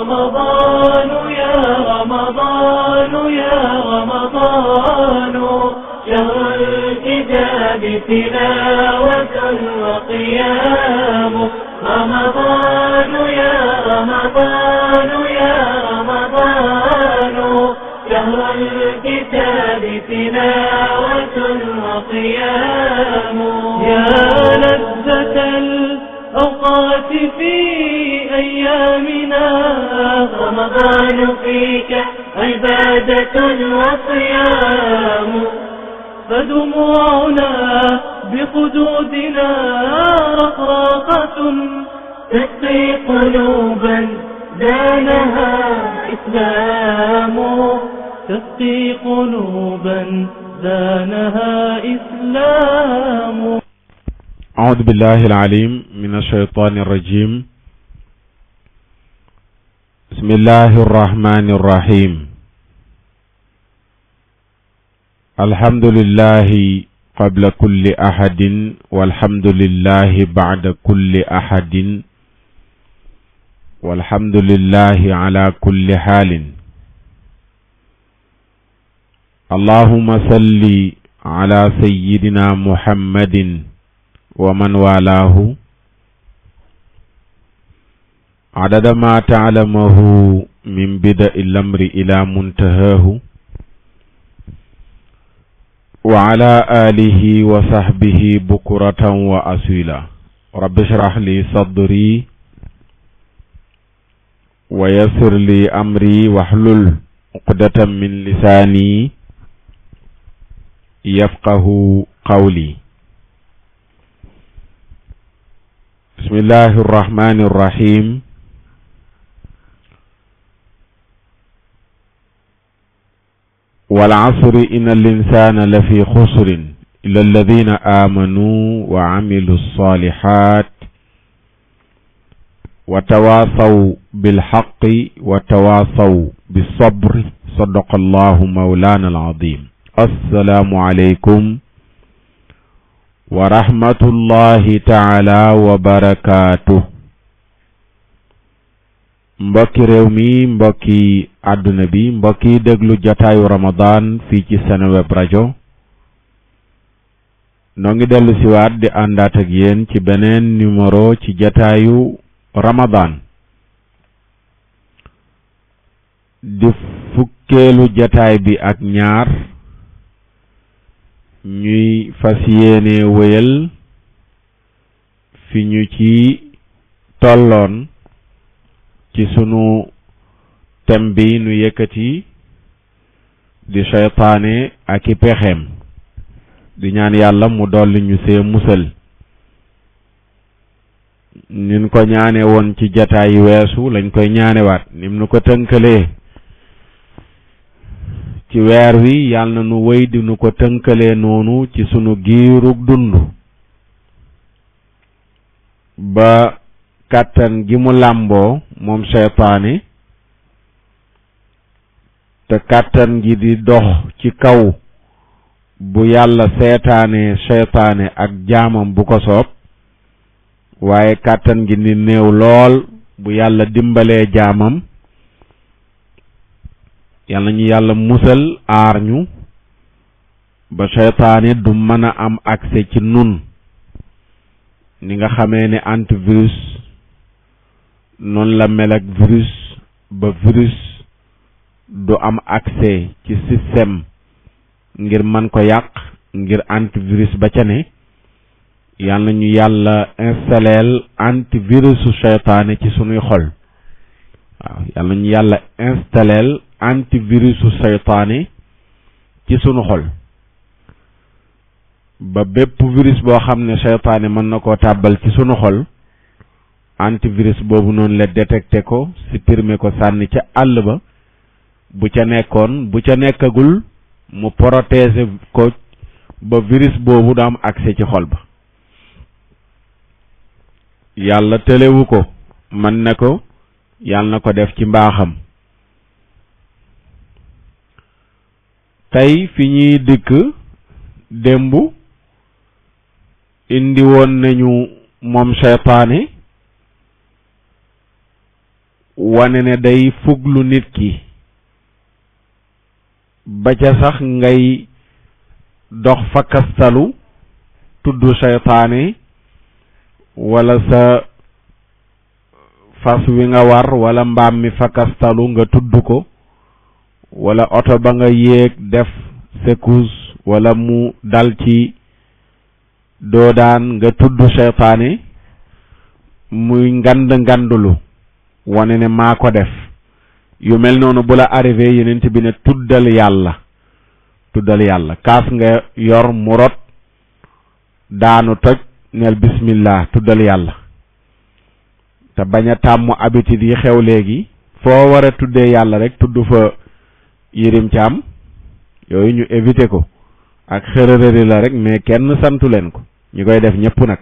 رمضان يا رمضان يا رمضان شهر الكتاب تلاوة وقيام رمضان يا رمضان يا رمضان شهر الكتاب تلاوة وقيام يا لذة الأوقات في أيامنا رمضان فيك عبادة وصيام فدموعنا بخدودنا رقراقة تسقي قلوبا زانها إسلام تسقي قلوبا زانها إسلام. أعوذ بالله العليم من الشيطان الرجيم. بسم الله الرحمن الرحيم. الحمد لله قبل كل أحد والحمد لله بعد كل أحد والحمد لله على كل حال. اللهم صل على سيدنا محمد ومن والاه عدد ما تعلمه من بدء الأمر إلى منتهاه وعلى آله وصحبه بكرة وأصيلا. رب اشرح لي صدري ويسر لي أمري واحلل عقدة من لساني يفقه قولي. بسم الله الرحمن الرحيم. والعصر إن الإنسان لفي خسر إلا الذين آمنوا وعملوا الصالحات وتواصوا بالحق وتواصوا بالصبر صدق الله مولانا العظيم. السلام عليكم ورحمة الله تعالى وبركاته. mbokki réew mi, mbokki àdduna bi, mbokki déglu jataayu Ramadan fii ci Seneweb rajo noo ngi dellu siwaat di àndaat ak yéen ci beneen numéro ci jataayu Ramadan di fukkeelu jataay bi ak ñaar ñuy fas yéene wéyal fi ñu ci tolloon ci sunu thème bi nu yëkkati di seytaane ak i pexeem di ñaan yàlla mu dolli ñu see musal. nin ko ñaane woon ci jataay yi weesu lañ koy ñaanewaat nim nu ko tënkalee ci weer wi yàlla na nu wéy di nu ko tënkalee noonu ci sunu giirug dund ba kàttan gi mu làmboo moom seytaane te kàttan gi di dox ci kaw bu yàlla seetaane seytaane ak jaamam bu ko soob waaye kàttan gi ni néew lool bu yàlla dimbalee jaamam. yàlla ñu yàlla musal aar ñu ba seytaane du mën a am accès ci nun ni nga xamee ne antivirus noonu la mel ak virus ba virus du am accès ci système ngir mën ko yàq ngir antivirus ba ca ne. yàlla ñu yàlla installeel antivirusu seytaane ci sunuy xol. waaw yàlla ñu yàlla installeel antivirusu seytaane ci sunu xol ba bépp virus boo xam ne seytaane mën na koo tàbbal ci sunu xol antivirus boobu noonu la détecté ko supprimer ko sànni ca àll ba bu ca nekkoon bu ca nekkagul mu protéger ko ba virus boobu du am accès ci xol ba. yàlla tëlewu ko mën na ko yàlla na ko def ci mbaaxam. tey fi ñuy dikk démb indi woon nañu moom seytaane wane ne day fuglu nit ki ba ca sax ngay dox fakkastalu tudd seytaane wala sa fas wi nga war wala mbaam mi fakkastalu nga tudd ko wala oto ba nga yéeg def secousse wala mu dal ci doodaan nga tudd seytaane muy ngandulu wane ne maa ko def yu mel noonu bu la arrivé yenent bi ne tuddal yàlla kaas nga yor mu rot daanu toj neel bismillah tuddal yàlla te bañ a tàmm habitude yi xew léegi foo war a tuddee yàlla rek tudd fa Yérim Thiam yooyu ñu éviter ko ak xërërëri la rek mais kenn santu leen ko ñi koy def ñëpp nag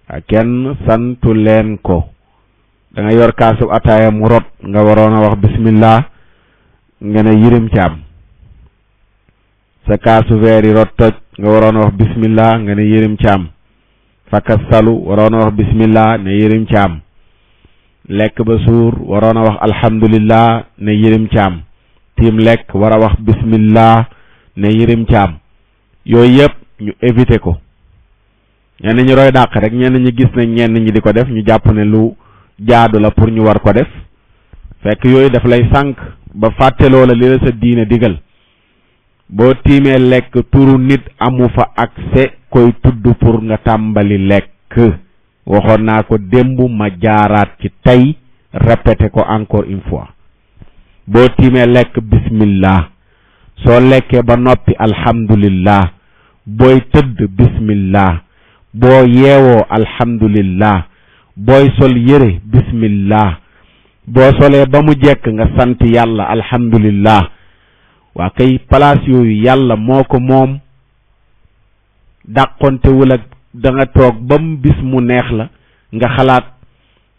ak kenn santu leen ko da nga yor kaasu ataaya mu rot nga waroon a wax bismillah nga ne Yérim Thiam sa kaasu veeri rot toj nga waroon a wax bismillah nga ne Yérim Thiam fakkas salu waroon a wax bismillah ne Yérim Thiam lekk ba suur waroon a wax alhamdulillah ne Yérim Thiam tiim lekk war a wax bismillah ne Yérim Thiam yooyu yëpp ñu éviter ko ñenn ñi roy dàq rek ñenn ñi gis nañ ñenn ñi di ko def ñu jàpp ne lu jaadu la pour ñu war ko def fekk yooyu daf lay sànq ba fàtteloo la li la sa diine digal boo tiimee lekk turu nit amu fa accès koy tudd pour nga tàmbali lekk waxoon naa ko démb ma jaaraat ci tey répété ko encore une fois boo tiimee lekk bismillah soo lekkee ba noppi alhamdulillah booy tëdd bismillah boo yeewoo alhamdulillah booy sol yére bismillah boo solee ba mu jekk nga sant yàlla alhamdulillah waa kay place yooyu yàlla moo ko moom dàqontewul ak da nga toog ba mu bis mu neex la nga xalaat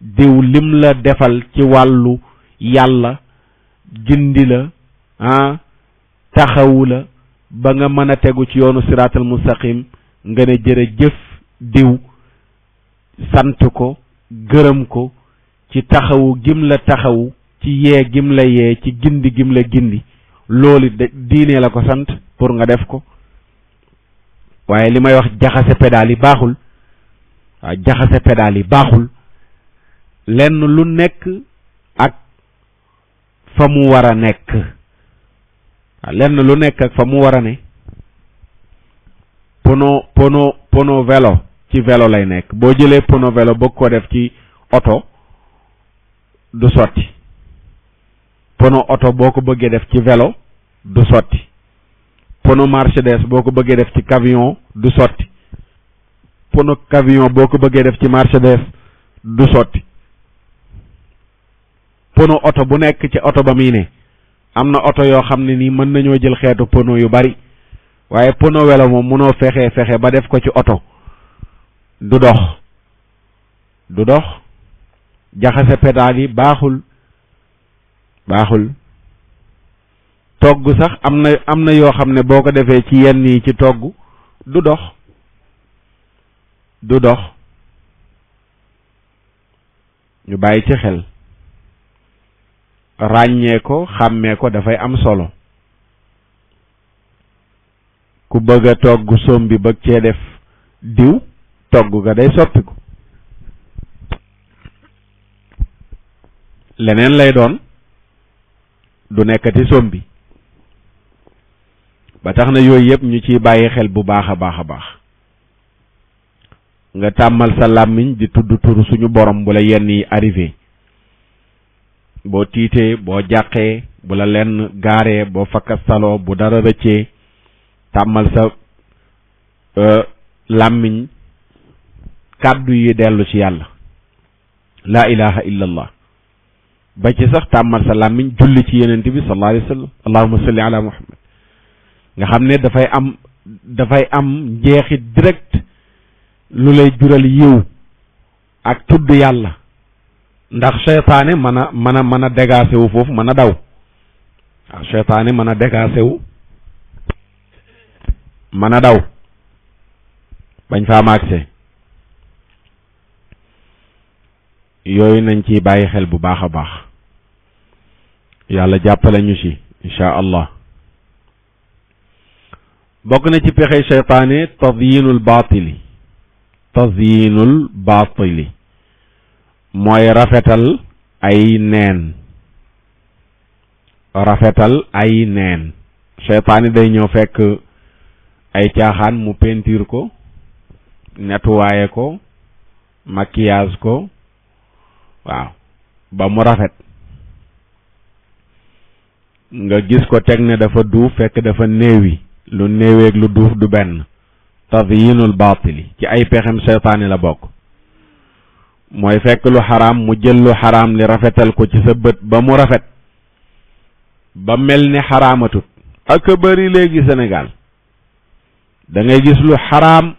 diw lim la defal ci wàllu yàlla gindi la taxawu la ba nga mën a tegu ci yoonu siraatal mustaqim nga ne jërëjëf diw sant ko gërëm ko ci taxawu gim la taxawu ci yee gim la yee ci gindi gim la gindi loolu diine la ko sant pour nga def ko waaye li may wax jaxase pédale yi baaxul waaw jaxase pédale yi baaxul lenn lu nekk ak fa mu war a nekk waaw lenn lu nekk ak fa mu war a ne pono vélo ci vélo lay nekk boo jëlee pono vélo bëgg ko def ci oto du sotti pono oto boo ko bëggee def ci vélo du sotti pono Mercedes boo ko bëggee def ci camion du sotti pono camion boo ko bëggee def ci Mercedes du sotti pono oto bu nekk ci oto ba muy ne am na oto yoo xam ne nii mën nañoo jël xeetu pono yu bari waaye pono welo moom mënoo fexe ba def ko ci oto du dox jaxase pédale yi baaxul togg sax am na yoo xam ne boo ko defee ci yenn yi ci togg du dox ñu bàyyi ci xel ràññee ko xàmmee ko dafay am solo ku bëgg a togg sombi bëgg cee def diw togg ga day soppiku leneen lay doon du nekkati sombi ba tax na yooyu yëpp ñu ciy bàyyi xel bu baax a baax nga tàmmal sa làmmiñ di tudd turu suñu borom bu la yenn yi arrivé boo tiitee boo jàqee bu la lenn gaaree boo fakkastaloo bu dara rëccee tàmmal sa làmmiñ kàddu yi dellu ci yàlla laa ilaha illa allah ba ci sax tàmmal sa làmmiñ julli ci yenent bi sallallahu alayhi wa sallam allahumma salli ala muhammad nga xam ne dafay am njeexit direct lu lay jural yiw ak tudd yàlla ndax seytaane mën a dégagé wu foofu mën a daw waaw seytaane mën a dégagé wu mën a daw bañ fa am accès yooyu nañ ciy bàyyi xel bu baax a baax yàlla jàppale ñu ci insha allah. bokk na ci pexe seytaane tazyinul baatili mooy rafetal ay neen seytaane day ñëw fekk ay caaxaan mu peinture ko nettoyer ko maquillage ko waaw ba mu rafet nga gis ko teg ne dafa duuf fekk dafa néewi lu néeweeg lu duuf du benn. tazyinul baatili ci ay pexem seytaane la bokk mooy fekk lu xaraam mu jël lu xaraam li rafetal ko ci sa bët ba mu rafet ba mel ni xaraamatut. ak bari léegi Sénégal da ngay gis lu xaraam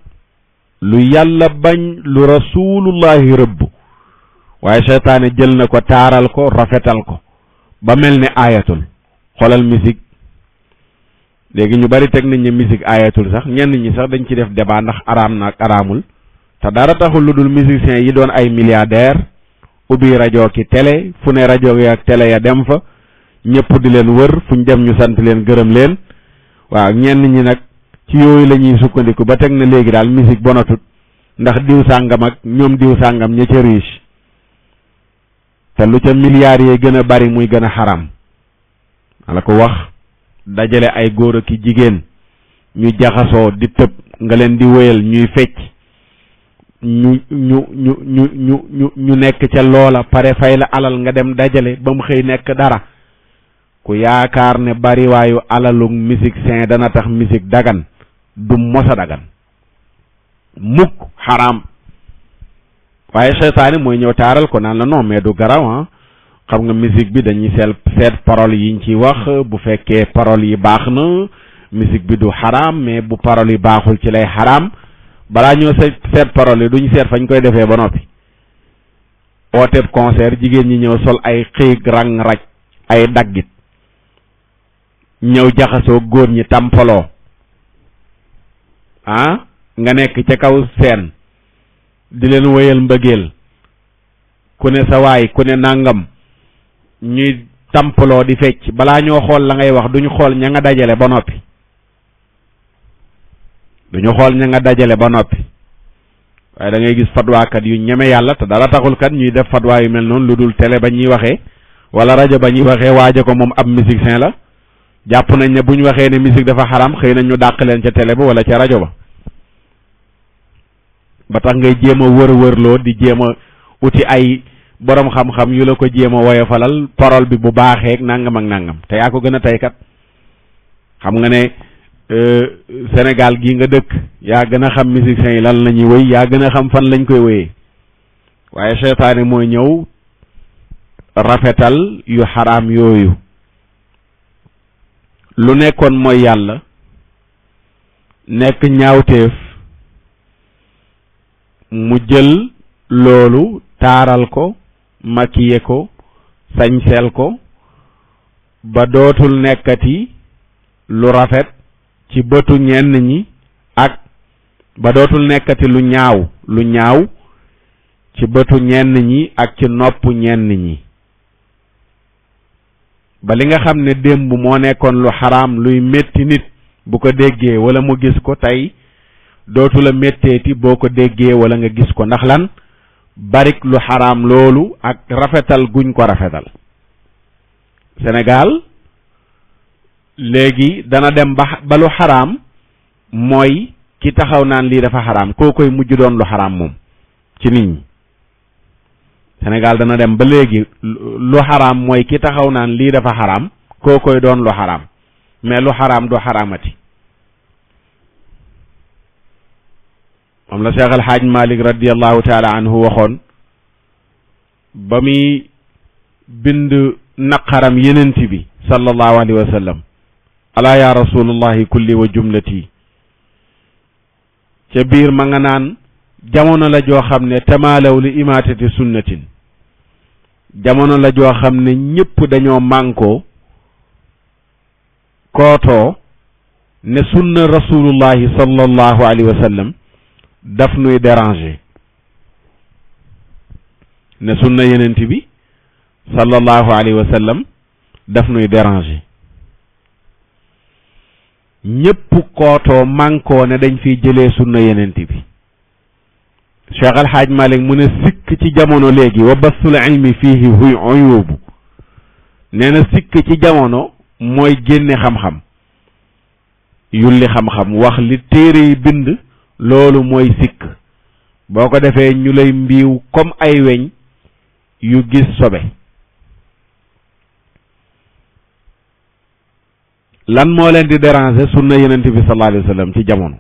lu yàlla bañ lu rasulullahi rëbb waaye seytaane jël na ko taaral ko rafetal ko ba mel ni aayatul. xoolal musique léegi ñu bari teg nañ ne musique aayatul sax ñenn ñi sax dañ ci def débat ndax araam na ak araamul te dara taxul lu dul musiciens yi doon ay milliardaires ubbi rajo ki télé fu ne rajo yi ak télé ya dem fa ñëpp di leen wër fu ñu dem ñu sant leen gërëm leen waaw ñenn ñi nag ci yooyu la ñuy sukkandiku ba teg na léegi daal musique bonatut ndax diw sàngam ak ñoom diw sàngam ña ca riche te lu ca milliards yi gën a bari muy gën a xaram la ko wax dajale ay góor ak jigéen ñu jaxasoo di tëb nga leen di wéyal ñuy fecc ñu nekk ca loola pare fay la alal nga dem dajale ba mu xëy nekk dara ku yaakaar ne bariwaayu alalu musicien dana tax musique dagan du mosa dagan mukk xaraam waaye seytaane mooy ñëw taaral ko naan la non mais du garaw xam nga musique bi dañuy seet paroles yiñ ci wax bu fekkee paroles yi baax na musique bi du xaraam mais bu paroles yi baaxul ci lay xaraam balaa ñoo seet paroles yi duñ seet fañ koy defee ba noppi ooteeb concert jigéen ñi ñëw sol ay xiig rang raj ay daggit ñëw jaxasoo góor ñi tampaloo nga nekk ca kaw seen di leen wéyal mbëggeel ku ne sa waay ku ne nàngam ñuy tampaloo di fecc balaa ñoo xool la ngay wax duñu xool ña nga dajale ba noppi waaye da ngay gis fatwaakat yu ñeme yàlla te dara taxul kat ñuy def fatwaa yu mel noonu lu dul télé ba ñuy waxee wala rajo ba ñuy waxee waaja ko moom ab musicien la jàpp nañ ne bu ñu waxee ne musique dafa xaram xëy na ñu dàq leen ca télé ba wala ca rajo ba tax ngay jéem a wër-wërloo di jéem a uti ay borom xam-xam yu la ko jéem a woyofalal parole bi bu baaxee ak nangam ak nangam te yaa ko gën a tey kat xam nga ne Sénégal gii nga dëkk yaa gën a xam musiciens yi lan la ñuy wëy yaa gën a xam fan lañ koy wëyee waaye seytaane mooy ñëw rafetal yu xaraam yooyu lu nekkoon mooy yàlla nekk ñaawteef mu jël loolu taaral ko maquiller ko sañseel ko ba dootul nekkati lu rafet ci bëtu ñenn ñi ak ba dootul nekkati lu ñaaw ci bëtu ñenn ñi ak ci nopp ñenn ñi ba li nga xam ne démb moo nekkoon lu xaraam luy métti nit bu ko déggee wala mu gis ko tey dootu la métteeti boo ko déggee wala nga gis ko ndax lan barik lu xaraam loolu ak rafetal guñ ko rafetal Sénégal léegi dana dem ba lu xaraam mooy ki taxaw naan lii dafa xaraam koo koy mujj doon lu xaraam moom ci nit ñi Sénégal dana dem ba léegi lu xaraam mooy ki taxaw naan lii dafa xaraam koo koy doon lu xaraam mais lu xaraam du xaraamati moom la Cheikh Al Hadj Malick radiyallahu taala anhu waxoon ba muy bind naqaram yenent bi sallallahu alayhi wa sallam alaa ya rasulullahi kulli wa jumlati ca biir ma nga naan jamono la joo xam ne tamaalaw li imaatati sunnatin jamono la joo xam ne ñëpp dañoo mànkoo kootoo ne sunna rasulullahi sallallahu alayhi wa sallam daf nuy déranger ne sunna yenent bi sallallahu alayhi wa sallam daf nuy déranger ñépp kootoo mànkoo ne dañ fiy jëlee sunna yenent bi Cheikh Al Hadj Malick mu ne sikk ci jamono léegi wa basul ilmi fiihi huy uyubu nee na sikk ci jamono mooy génne xam-xam yulli xam-xam wax li téere yi bind loolu mooy sikk boo ko defee ñu lay mbiiw comme ay weñ yu gis sobe lan moo leen di déranger sunna yenent bi sallallahu alayhi wa sallam ci jamono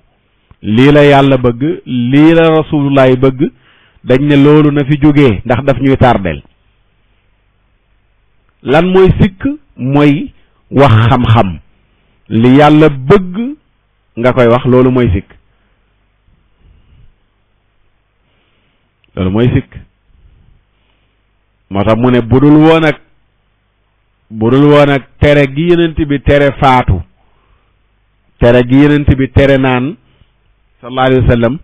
lii la yàlla bëgg lii la rasulullahi bëgg dañ ne loolu na fi jógee ndax daf ñuy tardel lan mooy sikk mooy wax xam-xam li yàlla bëgg nga koy wax loolu mooy sikk loolu mooy sikk moo tax mu ne budul woon ak tere gi yenent bi tere faatu tere gi yenent bi tere naan sallallahu alayhi wa sallam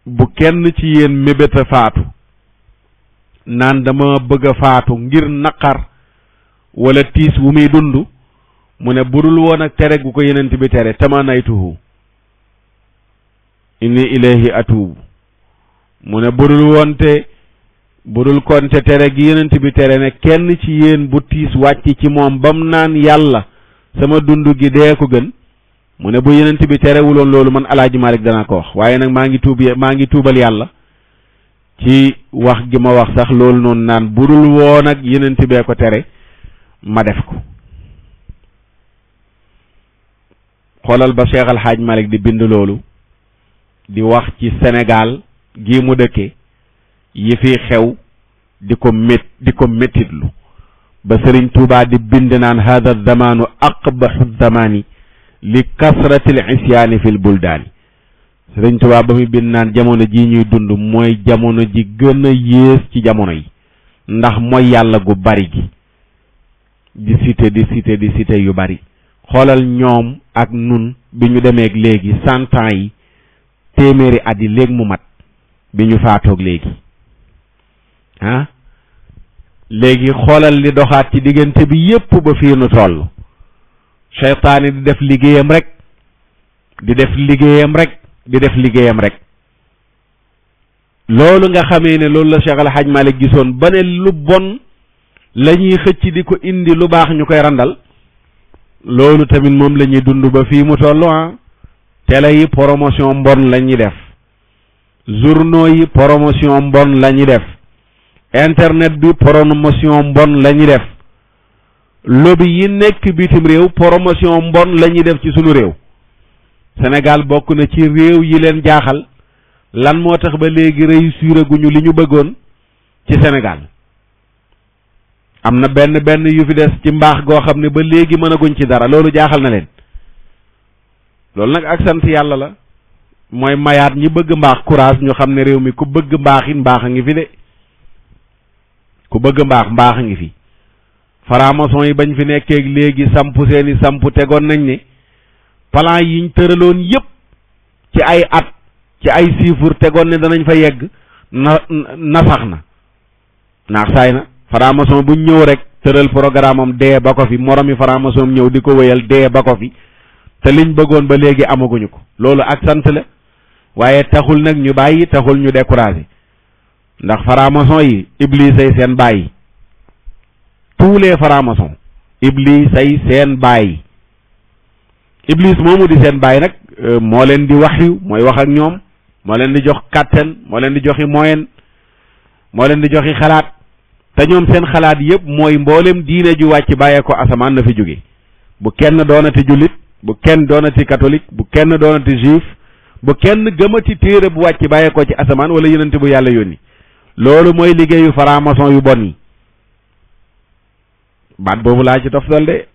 bu kenn ci yéen mébét a faatu naan dama bëgg a faatu ngir naqar wala tiis wu muy dund mu ne budul woon ak tere gu ko yenent bi tere tamanaytuhu inni ilayhi atuubu mu ne budul konte tere gi yenent bi tere ne kenn ci yéen bu tiis wàcc ci moom bam naan yàlla sama dund gi dee ko gën mu ne bu yenent bi terewuloon loolu man Alaaji Malik danaa ko wax waaye nag maa ngi tuubal yàlla ci wax gi ma wax sax loolu noonu naan budul woon ak yenent bee ko tere ma def ko xoolal ba Cheikh Al Hadj Malik di bind loolu di wax ci Sénégal gii mu dëkke yi fi xew di ko méttitlu ba Sëriñ Tuubaa di bind naan hada zamanu aqbahu zamani li kasrati l isyaani fi l buldaani Sëriñ Tuubaa ba muy bind naan jamono ji ñuy dund mooy jamono ji gën a yées ci jamono yi ndax mooy yàlla gu bari gi di cité yu bari xoolal ñoom ak nun bi ñu demeek léegi 100 ans yi téeméeri at yi léegi mu mat bi ñu faatoog léegi léegi xoolal li doxaat ci diggante bi yépp ba fii nu toll seytaane di def liggéeyam rek loolu nga xamee ne loolu la Cheikh Al Hadj Malick gisoon ba ne lu bon la ñuy xëcc di ko indi lu baax ñu koy randal loolu tamit moom la ñuy dund ba fii mu toll télé yi promotion mbon la ñuy def journaux yi promotion mbon la ñuy def internet bi promotion mbon la ñuy def lobby yi nekk bitim réew promotion mbon la ñuy def ci sunu réew Sénégal bokk na ci réew yi leen jaaxal lan moo tax ba léegi réussir guñu li ñu bëggoon ci Sénégal am na benn yu fi des ci mbaax goo xam ne ba léegi mënaguñ ci dara loolu jaaxal na leen loolu nag ak sant yàlla la mooy mayaat ñi bëgg mbaax courage ñu xam ne réew mi ku bëgg mbaax it mbaax a ngi fi de ku bëgg mbaax a ngi fi franc-maçon yi bañ fi nekkee léegi samp seeni samp tegoon nañ ne plan yiñ tëraloon yépp ci ay at ci ay chiffres tegoon ne danañ fa yegg nasax na naax saay na franc-maçon buñ ñëw rek tëral programme am dee ba ko fi moromi franc-maçon ñëw di ko wéyal dee ba ko fi te liñ bëggoon ba léegi amaguñu ko loolu ak sant la waaye taxul nag ñu bàyyi taxul ñu découragé ndax franc-maçon yi iblis ay seen bàyyi tous les francs-maçons iblis ay seen bàyyi iblis moomu di seen bàyyi nag moo leen di waxyu mooy wax ak ñoom moo leen di jox kàttan moo leen di joxi moyen moo leen di joxi xalaat te ñoom seen xalaat yëpp mooy mboolem diine ju wàcc bàyyee ko asamaan na fi jóge bu kenn doonati jullit bu kenn doonati catholique bu kenn doonati juif bu kenn gëmati téere bu wàcc bàyyee ko ci asamaan wala yonent bu yàlla yónni loolu mooy liggéeyu franc-maçon yu bon yi baat boobu laa ci toftal de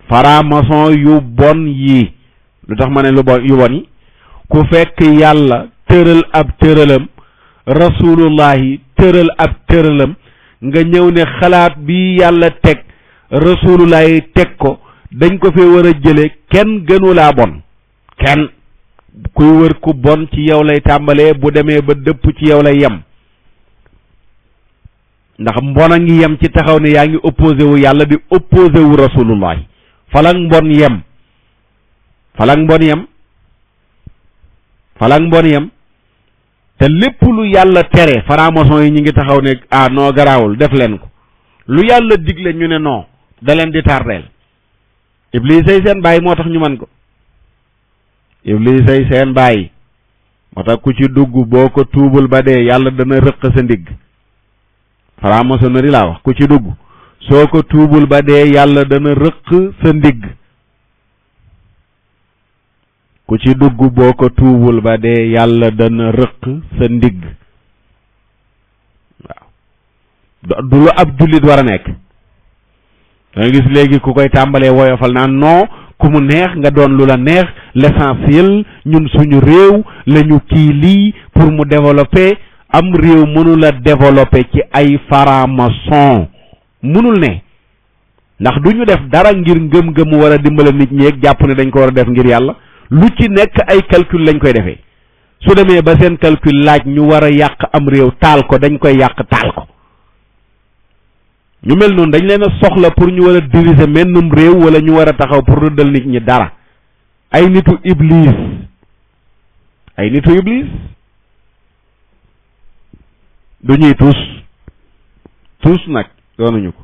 franc-maçon yu bon yi lu tax ma ne lu bon yu bon yi ku fekk yàlla tëral ab tëralam rasulullahi tëral ab tëralam nga ñëw ne xalaat bi yàlla teg rasulullahi teg ko dañ ko fee war a jële kenn gënu laa bon kuy wër ku bon ci yow lay tàmbalee bu demee ba dëpp ci yow lay yem ndax mbon a ngi yem ci taxaw ne yaa ngi opposé wu yàlla di opposé wu rasulullahi falang mbon yem falang mbon yem te lépp lu yàlla tere franc-maçon yi ñu ngi taxaw ne noo garaawul def leen ko lu yàlla digle ñu ne non da leen di tardeel iblis ay seen bàyyi moo tax ñu man ko iblis ay seen bàyyi moo tax ku ci dugg boo ko tuubul ba dee yàlla dana rëq sa ndigg franc-maçonnerie laa wax ku ci dugg soo ko tuubul ba dee yàlla dana rëq sa ndigg ku ci dugg boo ko tuubul ba dee yàlla dana rëq sa ndigg waaw du lu ab jullit war a nekk da nga gis léegi ku koy tàmbalee woyofal naan non ku mu neex nga doon lu la neex l'essentiel ñun suñu réew lañu kii lii pour mu développer am réew mënul a développer ci ay franc-maçon mënul ne ndax du ñu def dara ngir ngëm-ngëm war a dimbale nit ñi ak jàpp ne dañ ko war a def ngir yàlla lu ci nekk ay calcul lañ koy defee su demee ba seen calcul laaj ñu war a yàq am réew taal ko dañ koy yàq taal ko ñu mel noonu dañ leen a soxla pour ñu war a diriger mennum réew wala ñu war a taxaw pour rëddal nit ñi dara ay nitu iblis du ñuy tous nag doonuñu ko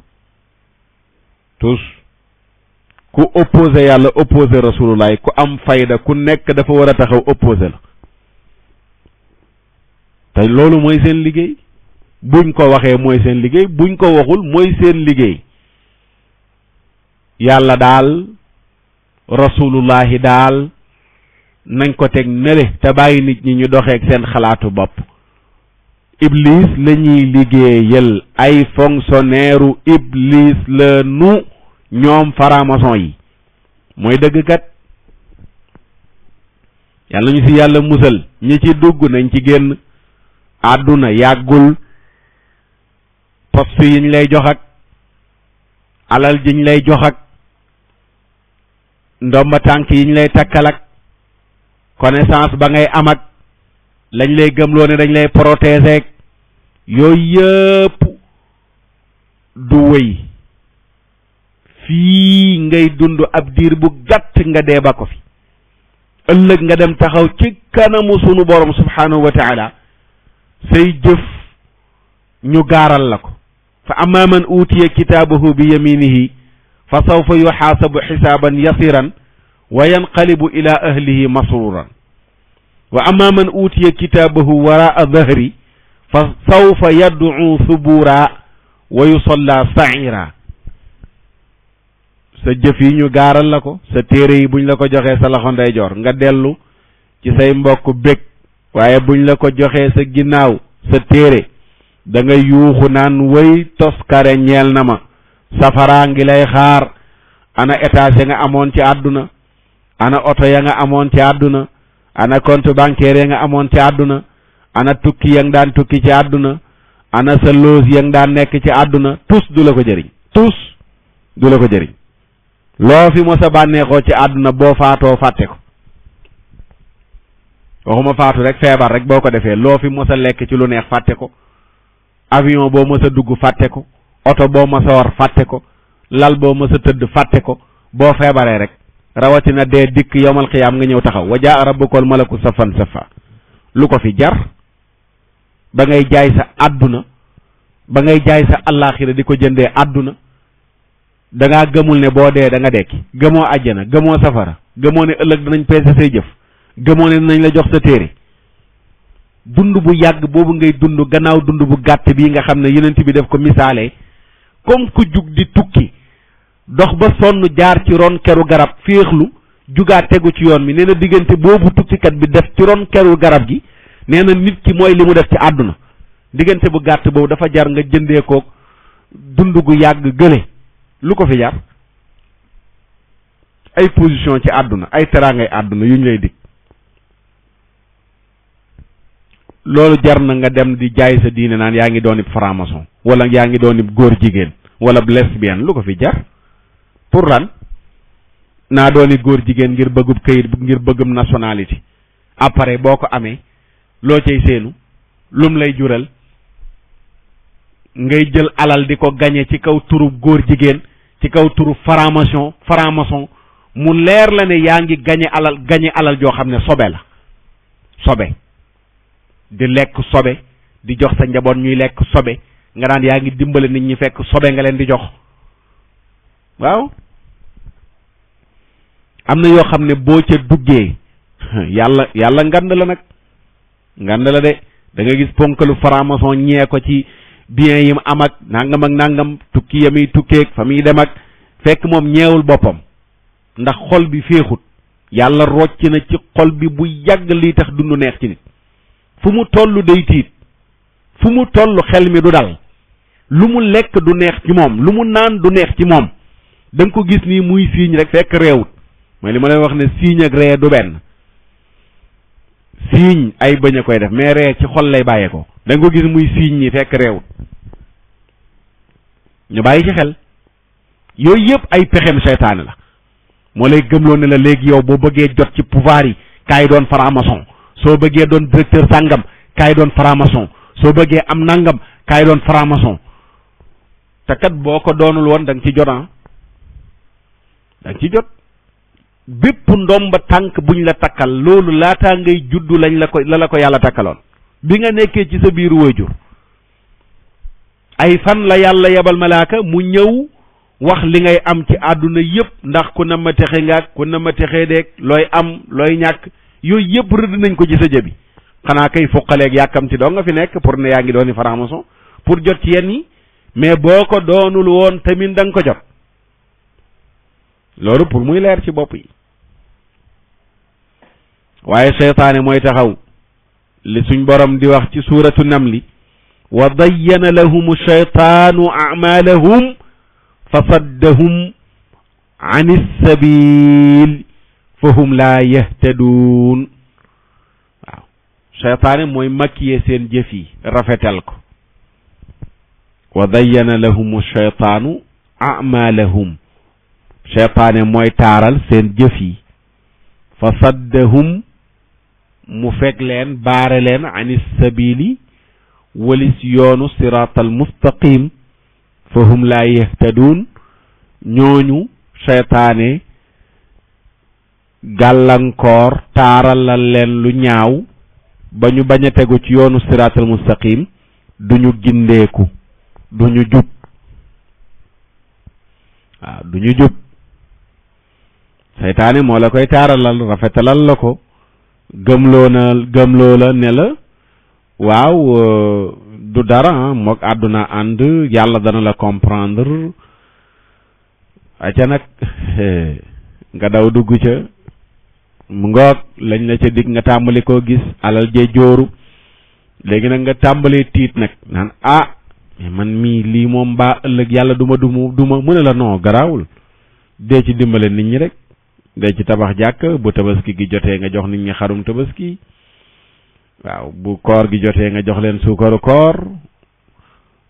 tous ku opposé yàlla opposé rasulullah ku am fayda ku nekk dafa war a taxaw opposé la te loolu mooy seen liggéey buñ ko waxee mooy seen liggéey buñ ko waxul mooy seen liggéey yàlla daal rasulullahi daal nañ ko teg nele te bàyyi nit ñi ñu doxeek seen xalaatu bopp iblis la ñuy liggéeyal ay fonctionnaire u iblis la nu ñoom franc-maçon yi mooy dëgg kat yàlla ñu ci yàlla musal ñi ci dugg nañ ci génn àdduna yàggul poste yiñ lay jox ak alal jiñ lay jox ak ndomba tànk yiñ lay takkal ak connaissance ba ngay am ak lañ lay gëmloo ne dañ lay protéger yooyu yëpp du wëy fii ngay dund ab diir bu gàtt nga dee ba ko fi ëllëg nga dem taxaw ci kanamu sunu borom subhanahu wa taala say jëf ñu gaaral la ko fa amma man utiya kitaabahu bi yaminihi fa sawfa yuxaasabu xisaaban yasiran wa yanqalibu ila ahlihi masruran wa amma man utiya kitaabahu waraa dahri fa sawfa yad'u subura wa yusalla sa'ira sa jëf yi ñu gaaral la ko sa téere yi buñ la ko joxee sa loxo ndeyjoor nga dellu ci say mbokk bég waaye buñ la ko joxee sa ginnaaw sa téere da nga yuuxu naan way toskare ñeel na ma safaraa ngi lay xaar ana étage ya nga amoon ci àdduna ana oto ya nga amoon ci àdduna ana compte bancaire ya nga amoon ci àdduna ana tukki ya nga daan tukki ci àdduna ana sa loos ya nga daan nekk ci àdduna tous du la ko jëriñ tous du la ko jëriñ loo fi mos a bànneexoo ci àdduna boo faatoo fàtte ko waxuma faatu rek feebar rek boo ko defee loo fi mos a lekk ci lu neex fàtte ko avion boo mos a dugg fàtte ko oto boo mos a war fàtte ko lal boo mos a tëdd fàtte ko boo feebaree rek rawatina dee dikk yowmal xiyaam nga ñëw taxaw wa jaa rabbukal malaku safan safa lu ko fi jar ba ngay jaay sa àdduna ba ngay jaay sa allaaxira di ko jëndee àdduna da ngaa gëmul ne boo dee da nga dekki gëmoo àjjana gëmoo safara gëmoo ne ëllëg danañ peese say jëf gëmoo ne dinañ la jox sa téere dund bu yàgg boobu ngay dund gannaaw dund bu gàtt bii nga xam ne yonent bi def ko misaalee comme ku jug di tukki dox ba sonn jaar ci ron keru garab féexlu jugaat tegu ci yoon mi nee na diggante boobu tukkikat bi def ci ron keru garab gi nee na nit ki mooy li mu def ci àdduna diggante bu gàtt boobu dafa jar nga jëndee koog dund gu yàgg gële lu ko fi jar ay position ci àdduna ay teraangay àdduna yu ñu lay dig loolu jar na nga dem di jaay sa diine naan yaa ngi doon ib franc-maçon wala yaa ngi doon ib góor jigéen wala lesbienne lu ko fi jar pour lan naa dooni góor jigéen ngir bëggub këyit ngir bëggum nationalité après boo ko amee loo cay seenu lum lay jural ngay jël alal di ko gañe ci kaw turu góor jigéen ci kaw turu franc-maçon mu leer la ne yaa ngi gañe alal joo xam ne sobe la sobe di lekk sobe di jox sa njaboot ñuy lekk sobe nga daan yaa ngi dimbale nit ñi fekk sobe nga leen di jox waaw am na yoo xam ne boo ca duggee yàlla ngand la nag ngand la de da nga gis ponkalu franc-maçon ñee ko ci bien yi mu am ak nangam tukki ya muy tukkeeg fa muy dem ak fekk moom ñeewul boppam ndax xol bi féexut yàlla rocc na ci xol bi bu yàgg lii tax dund neex ci nit fu mu toll day tiit fu mu toll xel mi du dal lu mu lekk du neex ci moom lu mu naan du neex ci moom da nga ko gis nii muy siiñ rek fekk réewut mooy li ma lay wax ne siiñ ak ree du benn siiñ ay bëñ a koy def mais ree ci xol lay bàyyee ko da nga ko gis muy siiñ ñi fekk réewut ñu bàyyi ci xel yooyu yëpp ay pexem seytaane la moo lay gëmloo ne la léegi yow boo bëggee jot ci pouvoir yi kaay doon franc-maçon soo bëggee doon directeur sàngam kaay doon franc-maçon soo bëggee am nangam kaay doon franc-maçon te kat boo ko doonul woon da nga ci jot da nga ci jot bépp ndomba tànk buñ la takkal loolu laataa ngay juddu la ko yàlla takkaloon bi nga nekkee ci sa biiru waajur ay fan la yàlla yebal malaaka mu ñëw wax li ngay am ci àdduna yëpp ndax ku na ma texe ngaak ku na ma texee deeg looy am looy ñàkk yooyu yëpp rëdd nañ ko ci sa jëbi xanaa kay fuqaleeg yàkkam ci doo nga fi nekk pour ne yaa ngi dooni franc-maçon pour jot ci yenn yi mais boo ko doonul woon tamit da nga ko jot loolu pour muy leer ci bopp yi waaye seytaane mooy taxaw li suñ borom di wax ci suuratu namli wa dayyana lahum shaytaanu a'maalahum fa saddahum an is-sabil fa hum laa yahtaduun waaw seytaane mooy makkiyee seen jëf yi rafetal ko wa dayyana lahum shaytaanu a'maalahum seytaane mooy taaral seen jëf yi fa saddahum mu fekk leen baare leen an is-sabili walis yoonu siraatal mustaqim fa hum laa yahtaduun ñooñu seytaane gàllankoor taaralal leen lu ñaaw ba ñu bañ a tegu ci yoonu siraatal mustaqim duñu gindeeku duñu jub waaw duñu jub seytaane moo la koy taaralal rafetalal la ko gëmloo la ne la waaw du dara mook àdduna ànd yàlla dana la comprendre aca nag nga daw dugg ca mu ngoog lañ la ca dig nga tàmbali koo gis alal jee jooru léegi nag nga tàmbalee tiit nag naan mais man mii lii moom mbaa ëllëg yàlla duma mu ne la non garaawul dee ci dimbale nit ñi rek dee ci tabax jàkk bu tabaski gi jotee nga jox nit ñi xarum tabaski waaw bu koor gi jotee nga jox leen suukaru koor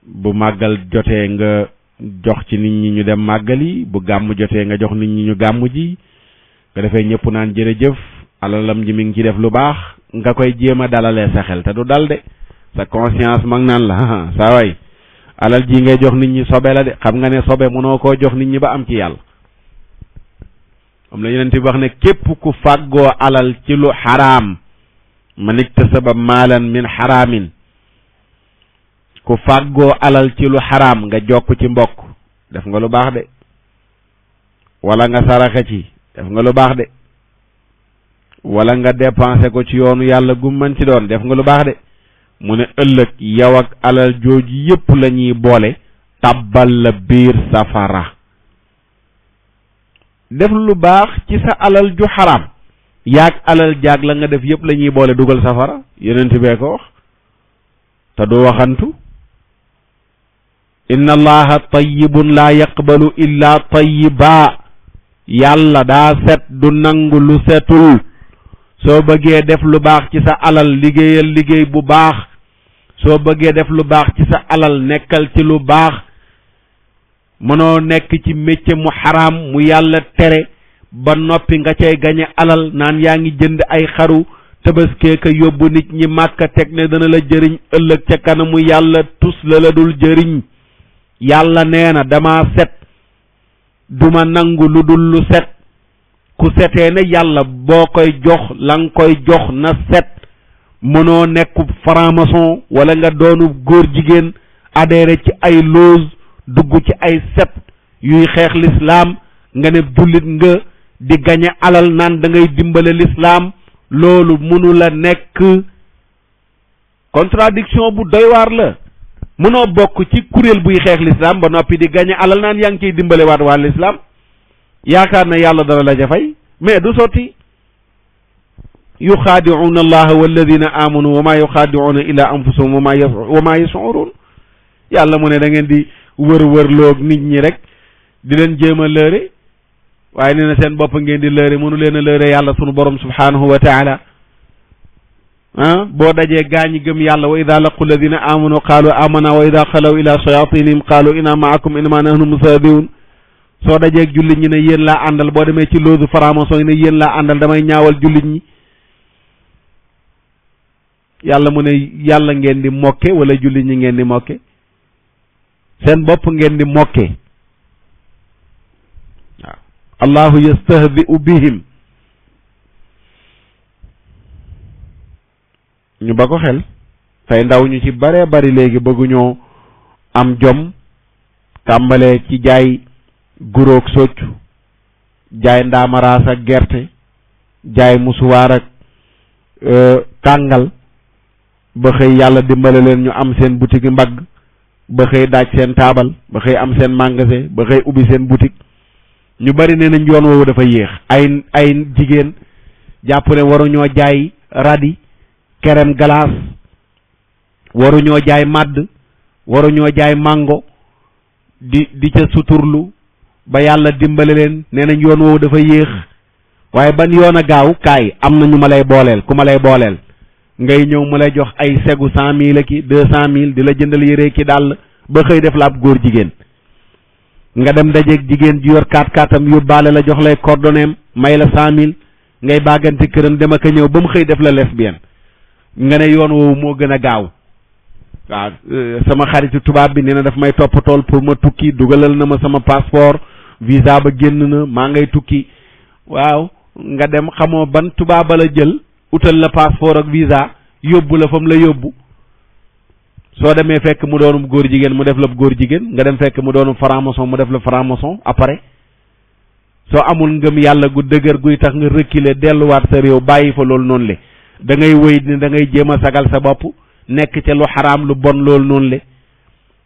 bu màggal jotee nga jox ci nit ñi ñu dem màggali bu gàmm jotee nga jox nit ñi ñu gàmm ji nga defee ñëpp naan jërëjëf alalam ji mi ngi ci def lu baax nga koy jéem a dalalee sa xel te du dal de sa conscience mag naan la saa waay alal ji ngay jox nit ñi sobe la de xam nga ne sobe mënoo koo jox nit ñi ba am ci yàlla am la yeneen ti wax ne képp ku fàggoo alal ci lu xaraam man iktasaba maalan min xaraamin ku fàggoo alal ci lu xaraam nga jokk ci mbokk def nga lu baax de wala nga saraxe ci def nga lu baax de wala nga dépensé ko ci yoonu yàlla gu mën ci doon def nga lu baax de mu ne ëllëg yow ak alal jooju yépp la ñuy boole tabbal la biir safara def lu baax ci sa alal ju xaraam yaag alal jaag la nga def yépp la ñuy boole dugal safara yonent bee ko wax te du waxantu inna allaha tayyibun la yaqbalu illa tayyiba yàlla daa set du nangu lu setul soo bëggee def lu baax ci sa alal liggéeyal liggéey bu baax soo bëggee def lu baax ci sa alal nekkal ci lu baax mënoo nekk ci métier mu xaraam mu yàlla tere ba noppi nga cay gañe alal naan yaa ngi jënd ay xaru tabaskee ka yóbbu nit ñi màkka teg ne dana la jëriñ ëllëg ca kanamu yàlla tus la dul jëriñ. yàlla nee na dama set duma nangu lu dul lu set ku setee ne yàlla boo koy jox la nga koy jox na set. mënoo nekk franc-maçon wala nga doonu góor jigéen adhéré ci ay loge dugg ci ay set yuy xeex l'islam nga ne jullit nga di gañe alal naan da ngay dimbale l'islam loolu mënu la nekk contradiction bu doy waar la. mënoo bokk ci kuréel buy xeex l'islam ba noppi di gañe alal naan yaa ngi ciy dimbale waat waa l'islam yaakaar na yàlla dana la jafay mais du sotti. yuxaadicuuna allaha walladina amanu wa maa yuxaadicuuna illa anfusahum wa maa yashcuruun yàlla mu ne da ngeen di wër-wërloog nit ñi rek di leen jéem a lëre waaye nee na seen bopp ngeen di lëre mënu leen a lëre yàlla sunu borom subhanahu wa taala boo dajee gaañi gëm yàlla wa ida laqu alladina amanu qaalu amana wa ida xalaw ila shayatinihim qaalu inna maakum innama nahnu mustahzi'un soo dajeeg jullit ñi ne yéen laa àndal boo demee ci loosu franc-maçon yi ne yéen laa àndal damay ñaawal jullit ñi yàlla mu ne yàlla ngeen di mokke wala jullit ñi ngeen di mokke seen bopp ngeen di mokke waaw allahu yastahzi'u bihim ñu ba ko xel tey ndaw ñu ci bare bari léegi bëgguñoo am jom tàmbalee ci jaay guróog soccu jaay ndaamaraas ak gerte jaay musuwaar ak tàngal ba xëy yàlla dimbale leen ñu am seen boutique mbagg ba xëy daaj seen taabal ba xëy am seen magasin ba xëy ubbi seen boutique ñu bari nee nañ yoon woowu dafa yéex ay jigéen jàpp ne waruñoo jaay radi crème glace waruñoo jaay màdd waruñoo jaay mango di ca suturlu ba yàlla dimbale leen nee nañ yoon woowu dafa yéex waaye ban yoon a gaaw kaay am na ñu ma lay booleel ku ma lay booleel ngay ñëw mu lay jox ay segu 100,000 ki 200,000 di la jëndal yére ki dàll ba xëy def la ab góor jigéen nga dem dajeeg jigéen ji yor 4x4am yóbbaale la jox lay coordonnées may la 100,000 ngay bàggante këram dem ak a ñëw ba mu xëy def la lesbienne nga ne yoon woowu moo gën a gaaw waaw sama xaritu tubaab bi nee na daf may toppatool pour ma tukki dugalal na ma sama passeport visa ba génn na maa ngay tukki waaw nga dem xamoo ban tubaaba la jël utal la passeport ak visa yóbbu la fa mu la yóbbu soo demee fekk mu doonum góor jigéen mu def la góor jigéen nga dem fekk mu doonum franc-maçon mu def la franc-maçon après soo amul ngëm yàlla gu dëgër guy tax nga reculer delluwaat sa réew bàyyi fa loolu noonu le da ngay wéy ni da ngay jéem a sagal sa bopp nekk ca lu xaraam lu bon loolu noonu le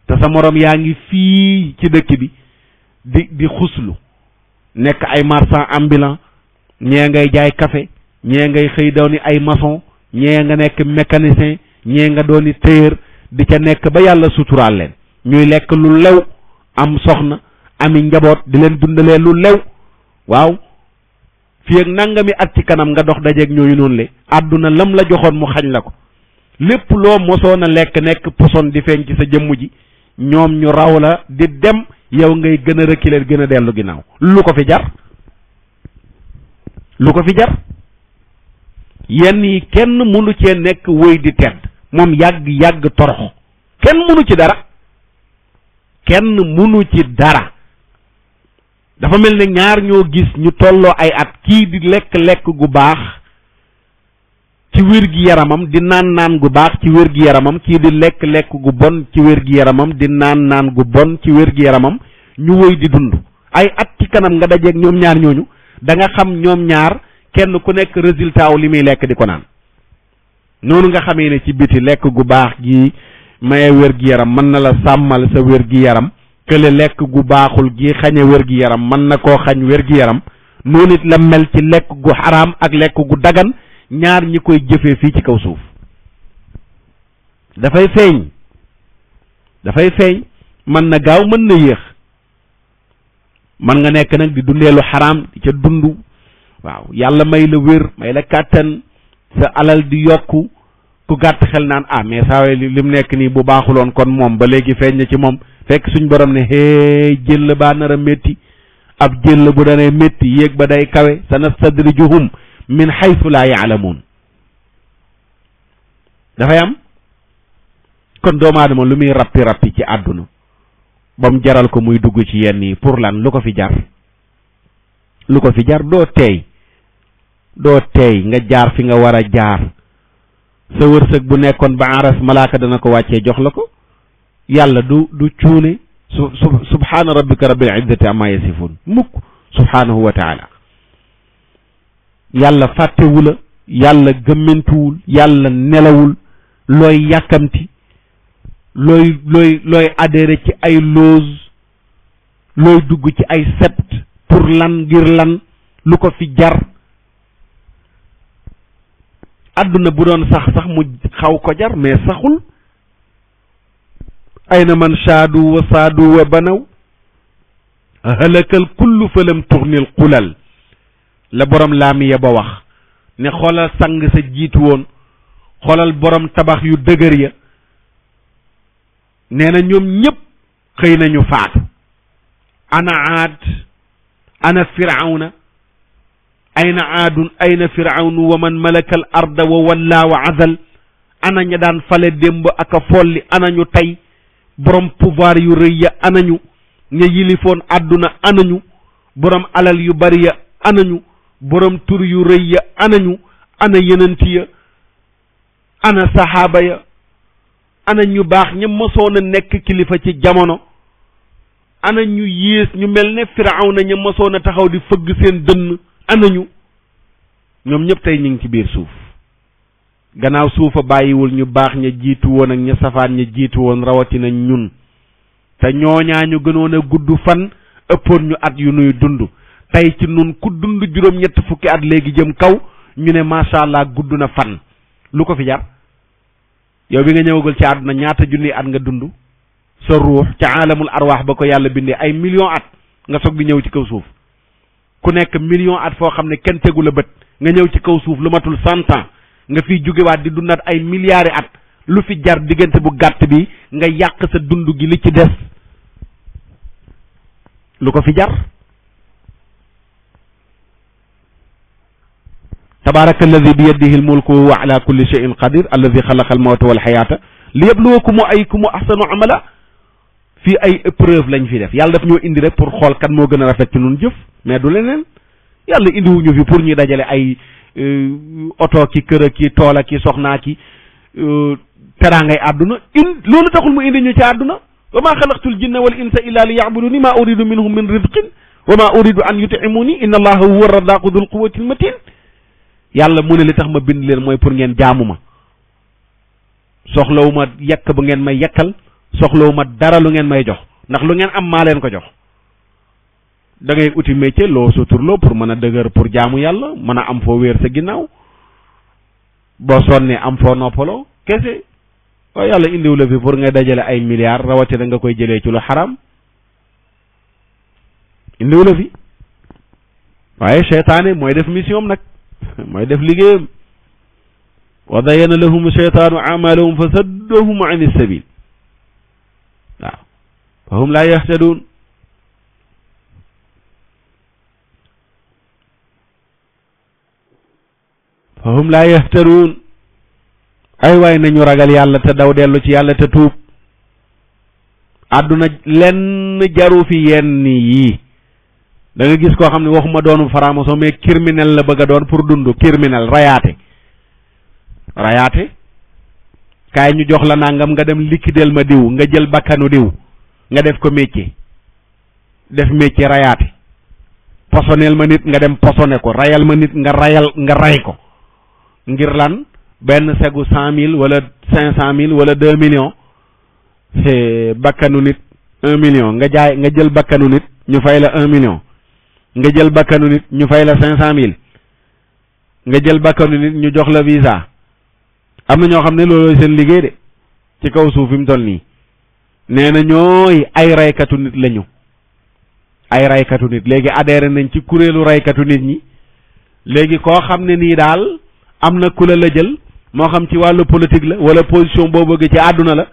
te sa morom yaa ngi fii ci dëkk bi di xuslu nekk ay marchand ambulant ñee ngay jaay café ñee ngay xëy dooni ay maçon ñee nga nekk mécanicien ñee nga dooni tailleur di ca nekk ba yàlla suturaal leen ñuy lekk lu lew am soxna ami njaboot di leen dundalee lu lew waaw fii ak nangami at ci kanam nga dox dajeeg ñooyu noonu le àdduna lam la joxoon mu xañ la ko lépp loo mosoon a lekk nekk poson di feeñ ci sa jëmm ji ñoom ñu raw la di dem yow ngay gën a reculer gën a dellu ginnaaw lu ko fi jar yenn yi kenn mënu cee nekk wëy di tedd moom yàgg torox kenn mënu ci dara dafa mel ne ñaar ñoo gis ñu tolloo ay at kii di lekk gu baax ci wér-gi-yaramam di naan gu baax ci wér-gi-yaramam kii di lekk gu bon ci wér-gi-yaramam di naan gu bon ci wér-gi-yaramam ñu wëy di dund ay at ci kanam nga dajeeg ñoom ñaar ñooñu da nga xam ñoom ñaar kenn ku nekk résultat wu li muy lekk di ko naan noonu nga xamee ne ci biti lekk gu baax gi maye wér-gi-yaram mën na la sàmmal sa wér-gi-yaram kële lekk gu baaxul gi xañe wér-gi-yaram mën na koo xañ wér-gi-yaram noonu it la mel ci lekk gu xaraam ak lekk gu dagan ñaar ñi koy jëfee fii ci kaw suuf dafay feeñ mën na gaaw mën na yéex mën nga nekk nag di dundee lu xaraam di ca dund waaw yàlla may la wér may la kàttan sa alal di yokku ku gàtt xel naan mais saa waay li mu nekk nii bu baaxuloon kon moom ba léegi feeñ na ci moom fekk suñ borom ne jël baa nar a métti ab jël bu danee métti yéeg ba day kawe sanastadrijuhum min haythu laa yaalamuun dafay am. kon doomu aadama lu muy rappi ci àdduna ba mu jaral ko muy dugg ci yenn yi pour lan lu ko fi jar doo teey nga jaar fi nga war a jaar sa wërsëg bu nekkoon ba aras malaaka dana ko wàccee jox la ko yàlla du cuune subhaana rabbika rabbil izzati amma yasifun mukk subhaanahu wa taala yàlla fàttewu la yàlla gëmmentuwul yàlla nelawul looy yàkkamti looy adhéré ci ay loge looy dugg ci ay sept pour lan ngir lan lu ko fi jar àdduna bu doon sax mu xaw ko jar mais saxul ayna man shaadu wa saadu wa banaw halakal kullu falam tuxnil xulal la borom laamiya ba wax ne xoolal sang sa jiitu woon xoolal borom tabax yu dëgër ya nee na ñoom ñëpp xëy nañu faatu ana aad ana firawna ayna aadun ayna firawnu wa man malaka al arda wa walla wa azal ana ña daan fale démb ak a folli ana ñu tey borom pouvoir yu rëy ya anañu ña yilifoon àdduna anañu borom alal yu bari ya anañu borom tur yu rëy ya anañu ana yenanti ya ana saxaaba ya ana ñu baax ña mosoon a nekk kilifa ci jamono ana ñu yées ñu mel ne firawna ña mosoon a taxaw di fëgg seen dënn anañu ñoom ñëpp tey ñu ngi ci biir suuf gannaaw suufa bàyyiwul ñu baax ña jiitu woon ak ña safaan ña jiitu woon rawatina ñun te ñooñaa ñu gënoon a gudd fan ëppoon ñu at yu nuy dund tey ci nun ku dund juróom-ñett fukki at léegi jëm kaw ñu ne macha allah gudd na fan lu ko fi jar yow bi nga ñëwagul ci àdduna ñaata junni at nga dund sa ruux ca aalamul arwaax ba ko yàlla bindee ay million at nga soog di ñëw ci kaw suuf ku nekk million at foo xam ne kenn tegu la bët nga ñëw ci kaw suuf lu matul 100 ans nga fiy jógewaat di dundat ay milliards at lu fi jar diggante bu gàtt bi nga yàq sa dund gi li ci des lu ko fi jar tabaraka alladi bi yadihi almulku wa ala kulli shay'in qadir alladi xalaqa almawta wal xayaata li yabluwakum ayyukum ahsanu amala fii ay épreuve lañ fi def yàlla daf ñoo indi rek pour xool kan moo gën a rafet ci nun jëf mais du leneen yàlla indiwuñu fi pour ñu dajale ay oto ki kër ki tool ki soxnaa ki teraangay àdduna loolu taxul mu indi ñu ci àdduna wa ma xalaqtul jinna wal insa illa li ya'buduni ma uridu minhum min rizqin wa ma uridu an yut'imuni inna allaha huwa ar-razzaqu dhul quwwati al-matin yàlla mu ne li tax ma bind leen mooy pour ngeen jaamu ma soxlawuma yekk bu ngeen may yekkal soxlawuma dara lu ngeen may jox ndax lu ngeen am maa leen ko jox da ngay uti métier loo suturloo pour mën a dëgër pour jaamu yàlla mën a am foo wéer sa ginnaaw boo sonnee am foo noppaloo kese waaye yàlla indiw la fi pour nga dajale ay milliards rawatina nga koy jëlee ci lu xaram indiw la fi waaye seytaane mooy def mission nag mooy def liggéeyam wa dayyana lahum sheytaanu amalahum fa saddahum an is-sabil waaw fa hum laa yahtaduun fa hum laa yahtaduun ay waay nañu ragal yàlla te daw dellu ci yàlla te tuub àdduna lenn jaru fi yenn yii da nga gis koo xam ne waxuma doonu faramason mais criminel la bëgg a doon pour dund criminel rayaate kaay ñu jox la nangam nga dem liquidel ma diw nga jël bakkanu diw nga def ko métier def métier rayaate posonel ma nit nga dem posone ko rayal ma nit nga ray ko ngir lan benn segu 100 000 wala 500 000 wala 2 millions c'est bakkanu nit 1 million nga jël bakkanu nit ñu fay la 1 million nga jël bakkanu nit ñu fay la 500 000 nga jël bakkanu nit ñu jox la visa am na ñoo xam ne loolooy seen liggéey de ci kaw suuf fi mu toll nii nee na ñooy ay raykatu nit lañu ay raykatu nit léegi adhéré nañ ci kuréelu raykatu nit ñi léegi koo xam ne nii daal am na ku la jël moo xam ci wàllu politique la wala position boo bëgg ci àdduna la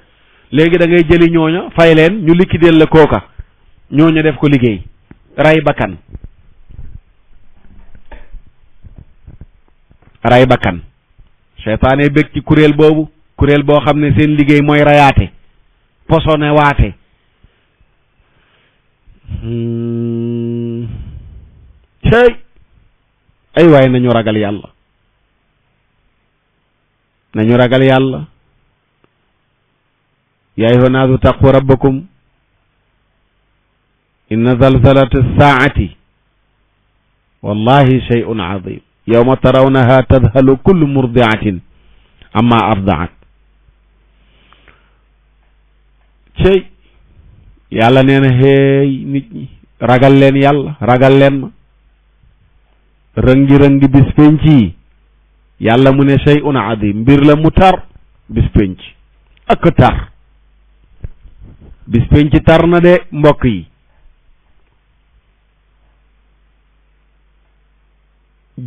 léegi da ngay jëli ñooña fay leen ñu liquider la kooka ñooña def ko liggéey ray bakkan seytaane bëgg ci kuréel boobu kuréel boo xam ne seen liggéey mooy rayaate posone waate cey ay waaye nañu ragal yàlla nañu ragal yàlla yaa ayyuhan naasu taqu rabbakum inna zalzalata saa'ati wallahi shay'un azim yawma tarawnaha tadhalu kullu murdi'atin amma ardaat cey yàlla nee na xeey nit ñi ragal leen yàlla ragal leen ma rëngi-rëngi bis penc yi yàlla mu ne shay'un azim mbir la mu tar bis penc ak tar bis penc tar na de mbokk yi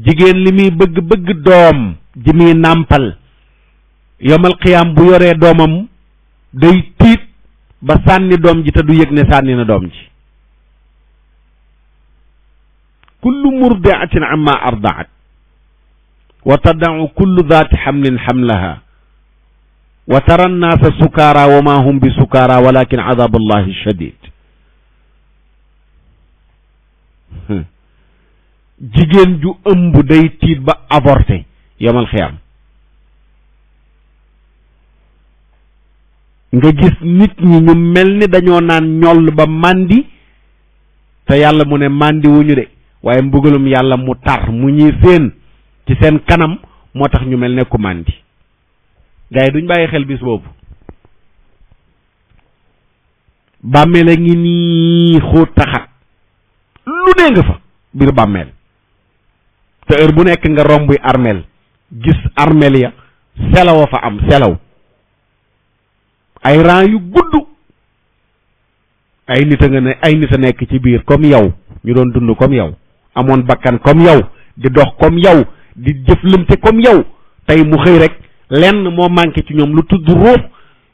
jigéen li muy bëgg doom ji muy nàmpal yomal xiyaam bu yoree doomam day tiit ba sànni doom ji te du yëg ne sànni na doom ji kullu murdi'atin amma ardaat wa tada'u kullu dhaati hamlin hamlaha wa tara annaasa sukaara wa ma hum bi sukaara walakin adab allahi shadid jigéen ju ëmb day tiit ba avorté yomal xiyaam nga gis nit ñi ñu mel ni dañoo naan ñoll ba màndi te yàlla mu ne màndi wuñu de waaye mbugalum yàlla mu tar mu ñuy seen ci seen kanam moo tax ñu mel ne ku màndi gars yi duñ bàyyi xel bis boobu bàmmeel a ngi nii xóot taxat lu dee nga fa biir bàmmeel te heure bu nekk nga rombuy armeel gis armeel ya selaw a fa am selaw ay rang yu gudd ay nit a nga ne ay nit a nekk ci biir comme yow ñu doon dund comme yow amoon bakkan comme yow di dox comme yow di jëflante comme yow tey mu xëy rek lenn moo manqué ci ñoom lu tudd ruux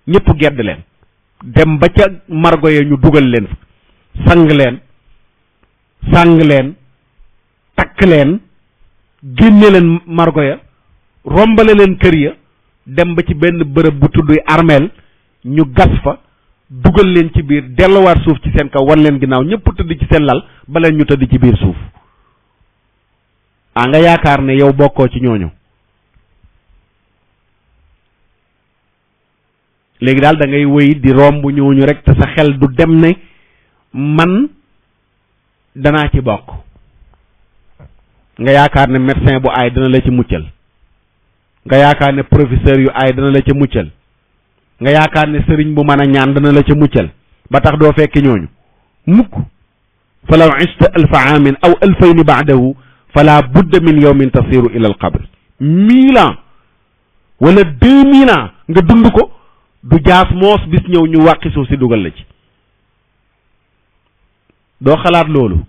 ñëpp gedd leen dem ba ca margo ya ñu dugal leen fa sàng leen takk leen génne leen margo ya rombale leen kër ya dem ba ci benn bërëb bu tudd armeel ñu gas fa dugal leen ci biir delluwaat suuf ci seen kaw wan leen ginnaaw ñëpp tëdd ci seen lal ba leen ñu tëdd ci biir suuf nga yaakaar ne yow bokkoo ci ñooñu léegi daal da ngay wéy di romb ñooñu rek te sa xel du dem ne man danaa ci bokk nga yaakaar ne médecin bu aay dana la ci muccal nga yaakaar ne professeur yu aay dana la ca muccal nga yaakaar ne sëriñ bu mën a ñaan dana la ca muccal ba tax doo fekki ñooñu mukk fa law ista alfa aamin aw alfayni baadahu fala budda min yawmin tasiru ila al qabr 1000 ans wala 2000 ans nga dund ko du jaas moos bis ñëw ñu wàqi suuf si dugal la ci doo xalaat loolu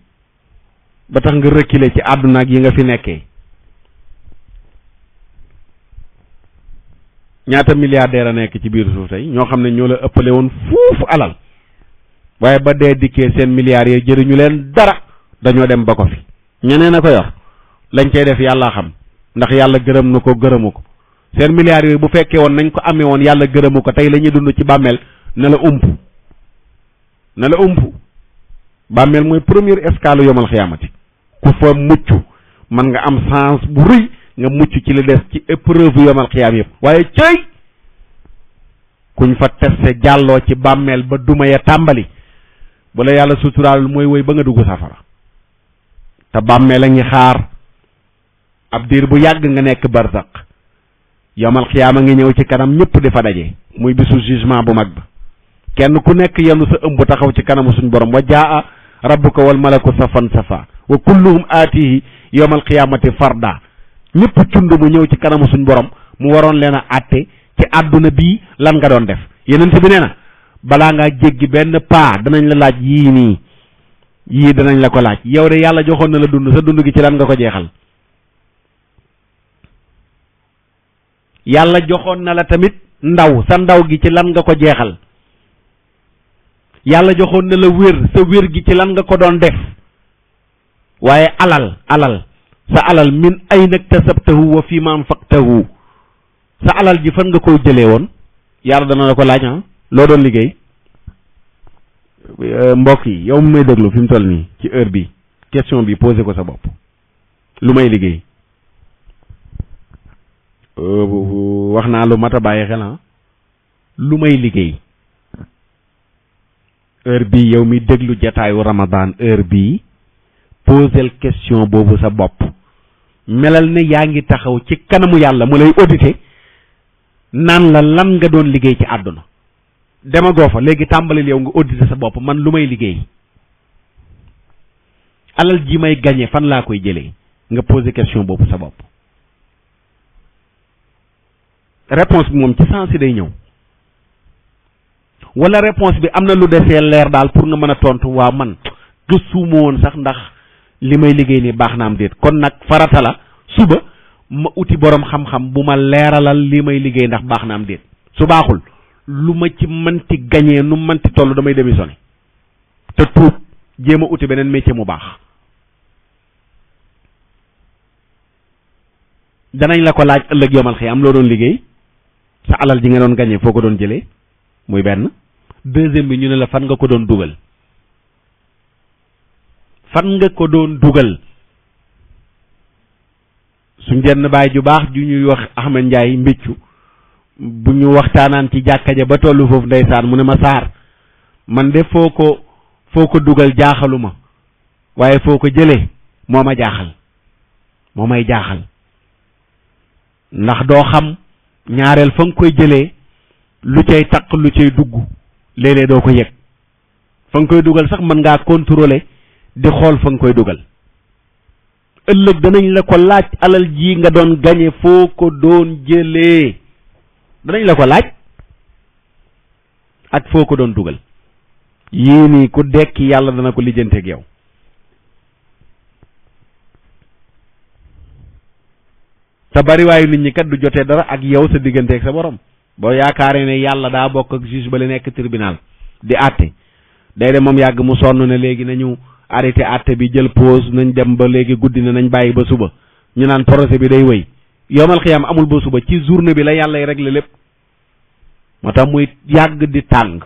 ba tax nga reculer ci àdduna ak yi nga fi nekkee ñaata milliardaire a nekk ci biir suuf tey ñoo xam ne ñoo la ëppale woon fuufu alal waaye ba dee dikkee seen milliards yi jëriñu leen dara dañoo dem ba ko fi ñeneen a ko yor lañ cey def yàlla xam ndax yàlla gërëm na ko gërëmu ko seen milliards yooyu bu fekkee woon nañ ko amee woon yàlla gërëmu ko tey la ñuy dund ci bàmmeel na la ump bàmmeel mooy première escale yomal xiyaamati ku fa mucc man nga am chance bu rëy nga mucc ci li des ci épreuve yomal xiyaam yëpp waaye cëy kuñ fa teste jàlloo ci bàmmeel ba duma ya tàmbali bu la yàlla suturaal mooy woy ba nga dugg safara te bàmmeel a ngi xaar ab diir bu yàgg nga nekk barzaq yomal xiyaam a ngi ñëw ci kanam ñëpp di fa daje muy bisu jugement bu mag ba kenn ku nekk yenu sa ëmb taxaw ci kanamu suñ borom wa jaa rabbuka wal malaku safan safa wa kulluhum aatihi yawmal qiyaamati farda ñëpp cund mu ñëw ci kanamu suñ borom mu waroon leen a àtte ci àdduna bii lan nga doon def yeneen si bi nee na balaa ngaa jéggi benn paa danañ la laaj yii danañ la ko laaj yow de yàlla joxoon na la dund sa dund gi ci lan nga ko jeexal yàlla joxoon na la tamit ndaw sa ndaw gi ci lan nga ko jeexal yàlla joxoon na la wér sa wér gi ci lan nga ko doon def waaye alal sa alal min ayna iktasabtahu wa fi ma anfaqtahu sa alal ji fan nga koy jëlee woon yàlla dana la ko laaj loo doon liggéey. mbokk yi yow mu may déglu fi mu toll nii ci heure bi question bi posé ko sa bopp lu may liggéey wax naa lu mat a bàyyi xel lu may liggéey heure bi yow mi déglu jataayu Ramadan heure bi posel question boobu sa bopp melal ne yaa ngi taxaw ci kanamu yàlla mu lay audité naan la lan nga doon liggéey ci àdduna demagoo fa léegi tàmbalil yow nga audité sa bopp man lu may liggéey alal ji may gañe fan laa koy jëlee nga posé question boobu sa bopp réponse bi moom ci sens yi day ñëw wala réponse bi am na lu desee leer daal pour nga mën a tontu waaw man gëstuuma woon sax ndax li may liggéey nii baax na am déet kon nag farata la suba ma uti borom xam-xam bu ma leeralal li may liggéey ndax baax na am déet su baaxul lu ma ci mënti gañee nu mënti toll damay démissionné te tuub jéem a uti beneen métier mu baax danañ la ko laaj ëllëg yomal xëy am loo doon liggéey sa alal ji nga doon gañee foo ko doon jëlee muy benn deuxième bi ñu ne la fan nga ko doon dugal fan nga ko doon dugal suñ jenn baay ju baax ju ñuy wax Ahmed Ndiaye mbiccu bu ñu waxtaanaan ci jàkka ja ba tollu foofu ndeysaan mu ne ma Saar man de foo ko dugal jaaxaluma waaye foo ko jëlee moo ma jaaxal moo may jaaxal ndax doo xam ñaareel fa nga koy jëlee lu cay taq lu cay dugg léeg-léeg doo ko yëg fa nga koy dugal sax mën ngaa contrôler di xool fa nga koy dugal ëllëg danañ la ko laaj alal ji nga doon gañe foo ko doon jëlee danañ la ko laaj ak foo ko doon dugal yii nii ku dekki yàlla dana ko lijjanteeg yow te bariwaayu nit ñi kat du jotee dara ak yow sa digganteeg sa borom boo yaakaaree ne yàlla daa bokk ak juge ba la nekk tribunal di àtte day de moom yàgg mu sonn ne léegi nañu arrêté àtte bi jël pause nañ dem ba léegi guddi na nañ bàyyi ba suba ñu naan procès bi day wëy yomal xiyam amul ba suba ci journée bi la yàlla y régler lépp moo tax muy yàgg di tàng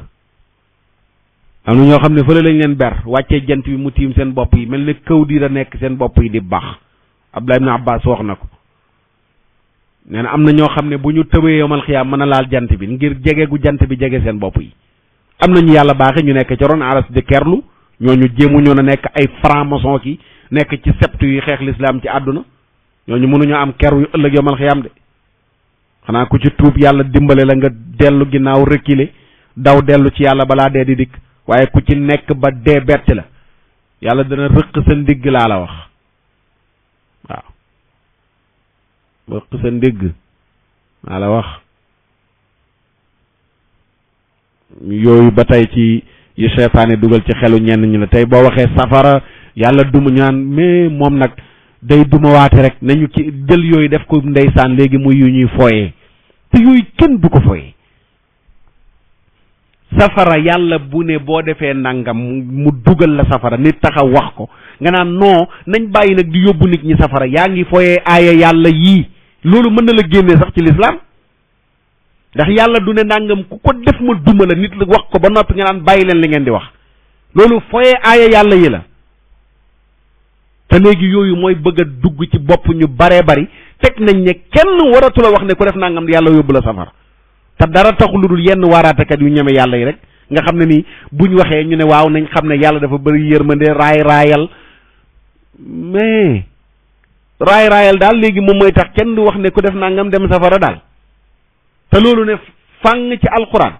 am na ñoo xam ne fële lañ leen ber wàccee jant bi mu tiim seen bopp yi mel ne kaw di da nekk seen bopp yi di baax Abdullah ibn Abbas wax na ko nee na am na ñoo xam ne bu ñu tëbee yomal xiyaam mën a laal jant bi ngir jege gu jant bi jege seen bopp yi am na ñu yàlla baaxe ñu nekk ci ron aras di kerlu ñooñu jéemu ñoo na nekk ay franc-maçon ki nekk ci sept yi xeex l'islam ci àdduna ñooñu mënuñoo am keru yu ëllëg yomal xiyaam de xanaa ku ci tuub yàlla dimbale la nga dellu ginnaaw reculer daw dellu ci yàlla balaa dee di dikk waaye ku ci nekk ba dee bett la yàlla dana rëq sa ndigg laa la wax waaw rëq sa ndigg laa la wax yooyu ba tey ci yu seytaane dugal ci xelu ñenn ñi la tey boo waxee safara yàlla duma ñaan mais moom nag day duma waate rek nañu ci jël yooyu def ko ndeysaan léegi muy yu ñuy fooyee te yooyu kenn du ko fooyee safara yàlla bu ne boo defee nangam mu dugal la safara nit taxaw wax ko nga naan non nañ bàyyi nag di yóbbu nit ñi safara yaa ngi fooyee aaya yàlla yii loolu mën na la génnee sax ci lislaam ndax yàlla du ne nangam ku ko def ma duma la nit la wax ko ba noppi nga naan bàyyi leen li ngeen di wax loolu fooyee aaya yàlla yi la te léegi yooyu mooy bëgg a dugg ci bopp ñu baree bari teg nañ ne kenn waratu la wax ne ku def nangam yàlla yóbbu la safara te dara taxul lu dul yenn waaraatekat yu ñeme yàlla yi rek nga xam ne nii buñ waxee ñu ne waaw nañ xam ne yàlla dafa bëri yërmande raayal mais raayal daal léegi moom mooy tax kenn du wax ne ku def nangam dem safara daal te loolu ne fàng ci alquran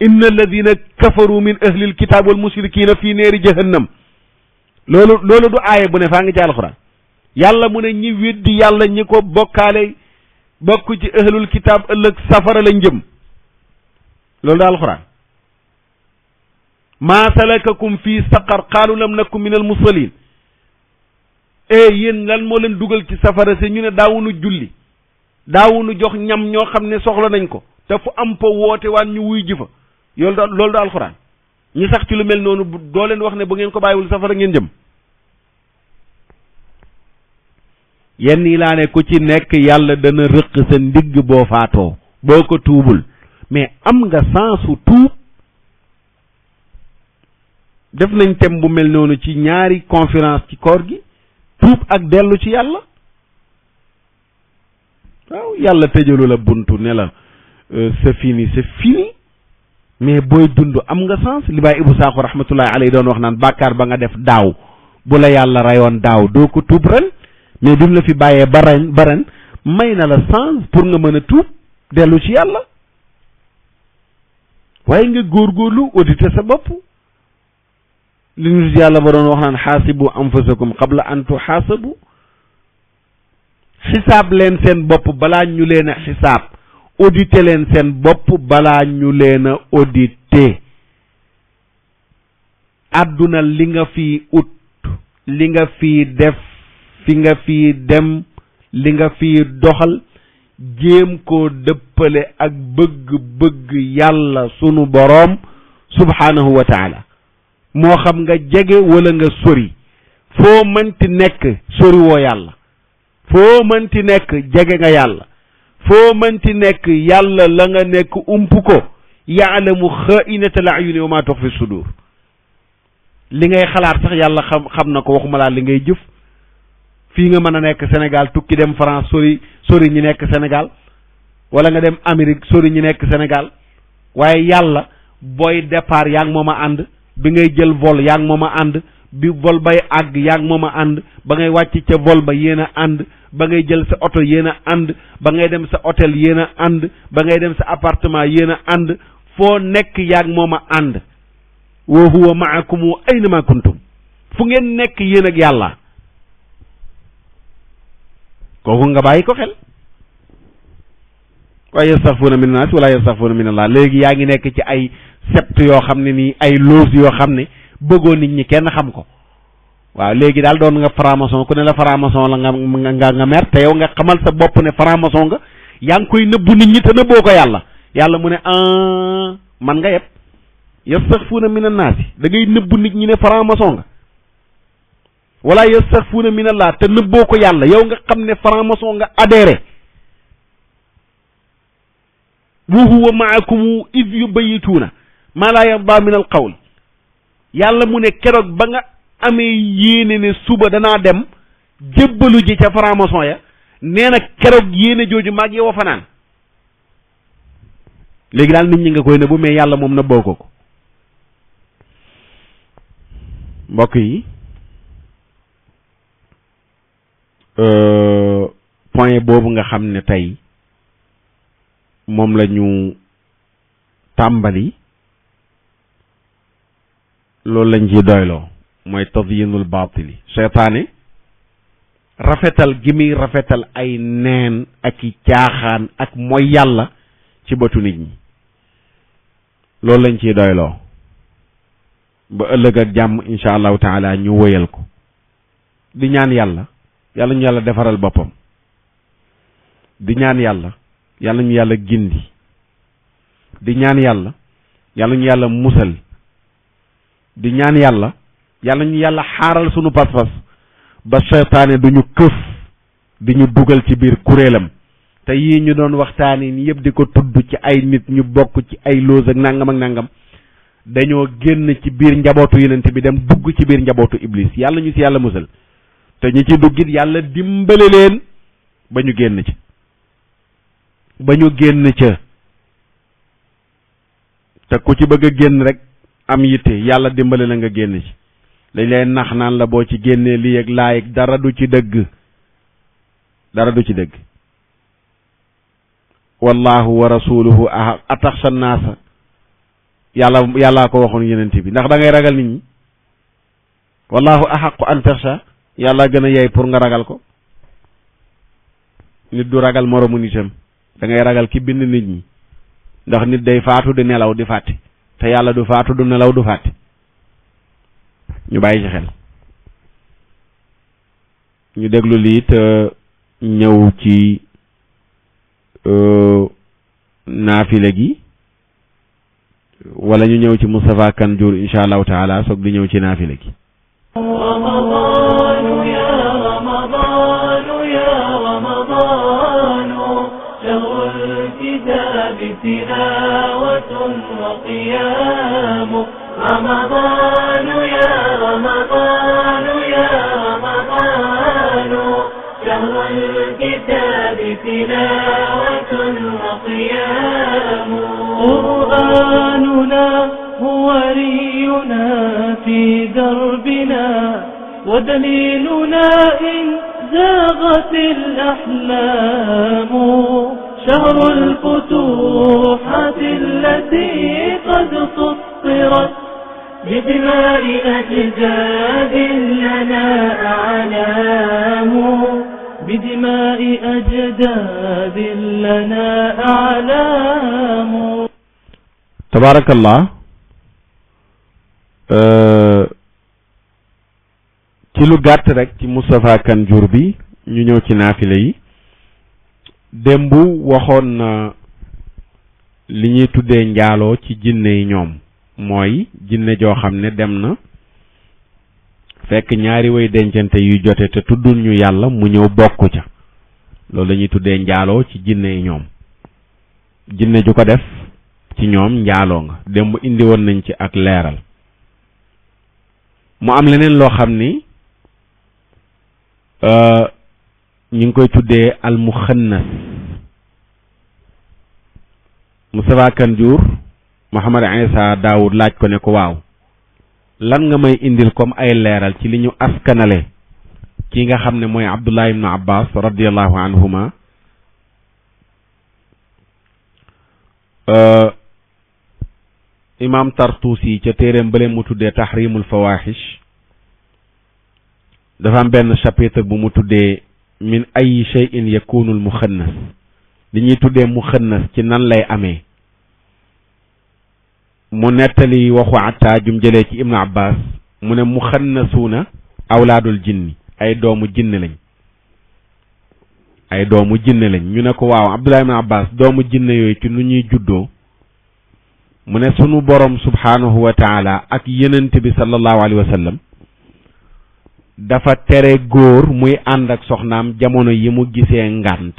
inna alladina kafaru min ahlil kitab wal mushrikina fi neeri jahannam loolu du aaye bu ne fàng ci alquran yàlla mu ne ñi weddi yàlla ñi ko bokkaale bokk ci ahlul kitab ëllëg safara lañ jëm loolu da alquran maa salakakum fi saqar qaalu lam nakum min al musallin yéen lan moo leen dugal ci safara si ñu ne daawunu julli daawunu jox ñam ñoo xam ne soxla nañ ko te fu am po woote waan ñu wuy ji fa loolu da alxuraan ñu sax ci lu mel noonu doo leen wax ne bu ngeen ko bàyyiwul safara ngeen jëm yenn yi laa ne ku ci nekk yàlla dana rëq sa ndigg boo faatoo boo ko tuubul mais am nga sensu tuub. def nañ thème bu mel noonu ci ñaari conférence ci koor gi tuub ak dellu ci yàlla. waaw yàlla tëjalu la buntu ne la c'est fini mais booy dund am nga sens li baay Ibou Sakho rahmatullahi alayhi doon wax naan bàkkaar ba nga def daaw bu la yàlla rayoon daaw doo ko tuub ren mais bi mu la fi bàyyee ba ren may na la sens pour nga mën a tuub dellu ci yàlla waaye nga góorgóorlu auditer sa bopp li ñu yàlla ba doon wax naan xaasibu anfusakum qabla an tuxaasabu xisaab leen seen bopp balaa ñu leen a xisaab auditer leen seen bopp balaa ñu leen a auditer àdduna li nga fi ut li nga fi def fi nga fi dem li nga fi doxal jéem koo dëppale ak bëgg-bëgg yàlla sunu boroom subhaanahu wa taala moo xam nga jege wala nga sori foo mënti nekk sori woo yàlla foo mënti nekk jege nga yàlla foo mënti nekk yàlla la nga nekk ump ko yaalamu xaa'inatal a'yuni wa ma tuxfi sudur li ngay xalaat sax yàlla xam na ko waxuma laa li ngay jëf fii nga mën a nekk Sénégal tukki dem France sori ñi nekk Sénégal wala nga dem Amérique sori ñi nekk Sénégal waaye yàlla booy départ yaa ngi moom a ànd bi ngay jël vol yaa ngi moom a ànd bi vol bay àgg yaa ngi moom a ànd ba ngay wàcc ca vol ba yéen a ànd ba ngay jël sa oto yéen a ànd ba ngay dem sa hôtel yéen a ànd ba ngay dem sa appartement yéen a ànd foo nekk yaa ngi moom a ànd wa huwa maakum aynama kuntum fu ngeen nekk yéen ak yàlla kooku nga bàyyi ko xel waaye yastaxfuuna min annaas wala yastaxfuuna min allah léegi yaa ngi nekk ci ay sept yoo xam ne nii ay loos yoo xam ne bëggoo nit ñi kenn xam ko waaw léegi daal doon nga franc-maçon ku ne la franc-maçon la nga mer te yow nga xamal sa bopp ne franc-maçon nga yaa ngi koy nëbbu nit ñi te nëbboo ko yàlla mu ne man nga yëpp yastaxfuuna min annaas da ngay nëbbu nit ñi ne franc-maçon nga wala yastaxfuuna min allah te nëbboo ko yàlla yow nga xam ne franc-maçon nga adhéré wa huwa maakum id yubayituuna maa laa yarda min al qawl yàlla mu ne keroog ba nga amee yéene ne suba danaa dem jébbalu ji ca franc-maçon ya nee na keroog yéene jooju maag yow a fanaan léegi daal nit ñi nga koy nëbbu mais yàlla moom nëbboo ko mbokk yi point boobu nga xam ne tey moom la ñu tàmbali loolu lañ ci doyloo mooy tadyinul baatili seytaane rafetal gi muy rafetal ay neen ak i caaxaan ak mooy yàlla ci bëtu nit ñi loolu lañ ciy doyloo ba ëllëg ak jàmm insha allahu taala ñu wëyal ko di ñaan yàlla ñu yàlla defaral boppam di ñaan yàlla ñu yàlla gindi di ñaan yàlla ñu yàlla musal di ñaan yàlla ñu yàlla xaaral sunu pas-pas ba seytaane duñu këf di ñu dugal ci biir kuréelam te yii ñu doon waxtaani ni yëpp di ko tudd ci ay nit ñu bokk ci ay loos ak nangam dañoo génn ci biir njabootu yonent bi dem dugg ci biir njabootu iblis yàlla ñu ci yàlla musal te ñi ci duggit yàlla dimbale leen ba ñu génn ca te ku ci bëgg a génn rek am yitte yàlla dimbale la nga génn ci dañ leen nax naan la boo ci génnee lii ak laay ak dara du ci dëgg wallahu wa rasuluhu ataxsha naasa yàllaa ko waxoon yenent bi ndax da ngay ragal nit ñi wallahu ahaqu an taxsha yàlla gën a yey pour nga ragal ko nit du ragal moroomu nitam da ngay ragal ki bind nit ñi ndax nit day faatu di nelaw di fàtte te yàlla du faatu du nelaw du fàtte ñu bàyyi ci xel ñu déglu lii te ñëw ci naafile gi wala ñu ñëw ci Moustapha Kane Diour insha allahu taala soog di ñëw ci naafile gi. رمضان يا رمضان يا تلاوة وقيام رمضان يا رمضان يا رمضان شهر الكتاب تلاوة وقيام قرآننا هو رينا في دربنا ودليلنا إن زاغت الأحلام شهر الفتوحات التي قد سطرت بدماء أجداد لنا أعلام بدماء أجداد لنا أعلام. تبارك الله. ci lu gàtt rek ci Moustapha Kane Diour bi ñu ñëw ci naafile yi. démb waxoon na li ñuy tuddee njaaloo ci jinne yi ñoom mooy jinne joo xam ne dem na fekk ñaari way dencante yuy jote te tuddul ñu yàlla mu ñëw bokk ca loolu la ñuy tuddee njaaloo ci jinne yi ñoom jinne ju ko def ci ñoom njaaloo nga démb indi woon nañ ci ak leeral mu am leneen loo xam ni ñu ngi koy tuddee al muxannas. Moustapha Kane Diour Mouhamed Insa Daoud laaj ko ne ko waaw lan nga may indil comme ay leeral ci li ñu askanale ki nga xam ne mooy Abdullah ibn Abbas radiyallahu anhuma imam Tartusi ca téeréem bële mu tuddee tahrimul fawahish dafa am benn chapitre bu mu tuddee min ay shay'in yakunu al muxannas li ñuy tuddee muxannas ci nan lay amee mu nettali waxu Atta jum jëlee ci Ibnu Abbas mu ne muxannasuuna awlaadul jinni ay doomu jinne lañ ñu ne ko waaw Abdullah ibn Abbas doomu jinne yooyu ci nu ñuy juddoo mu ne sunu borom subhanahu wa taala ak yenent bi sallallahu alayhi wa sallam dafa tere góor muy ànd ak soxnaam jamono yi mu gisee ngànt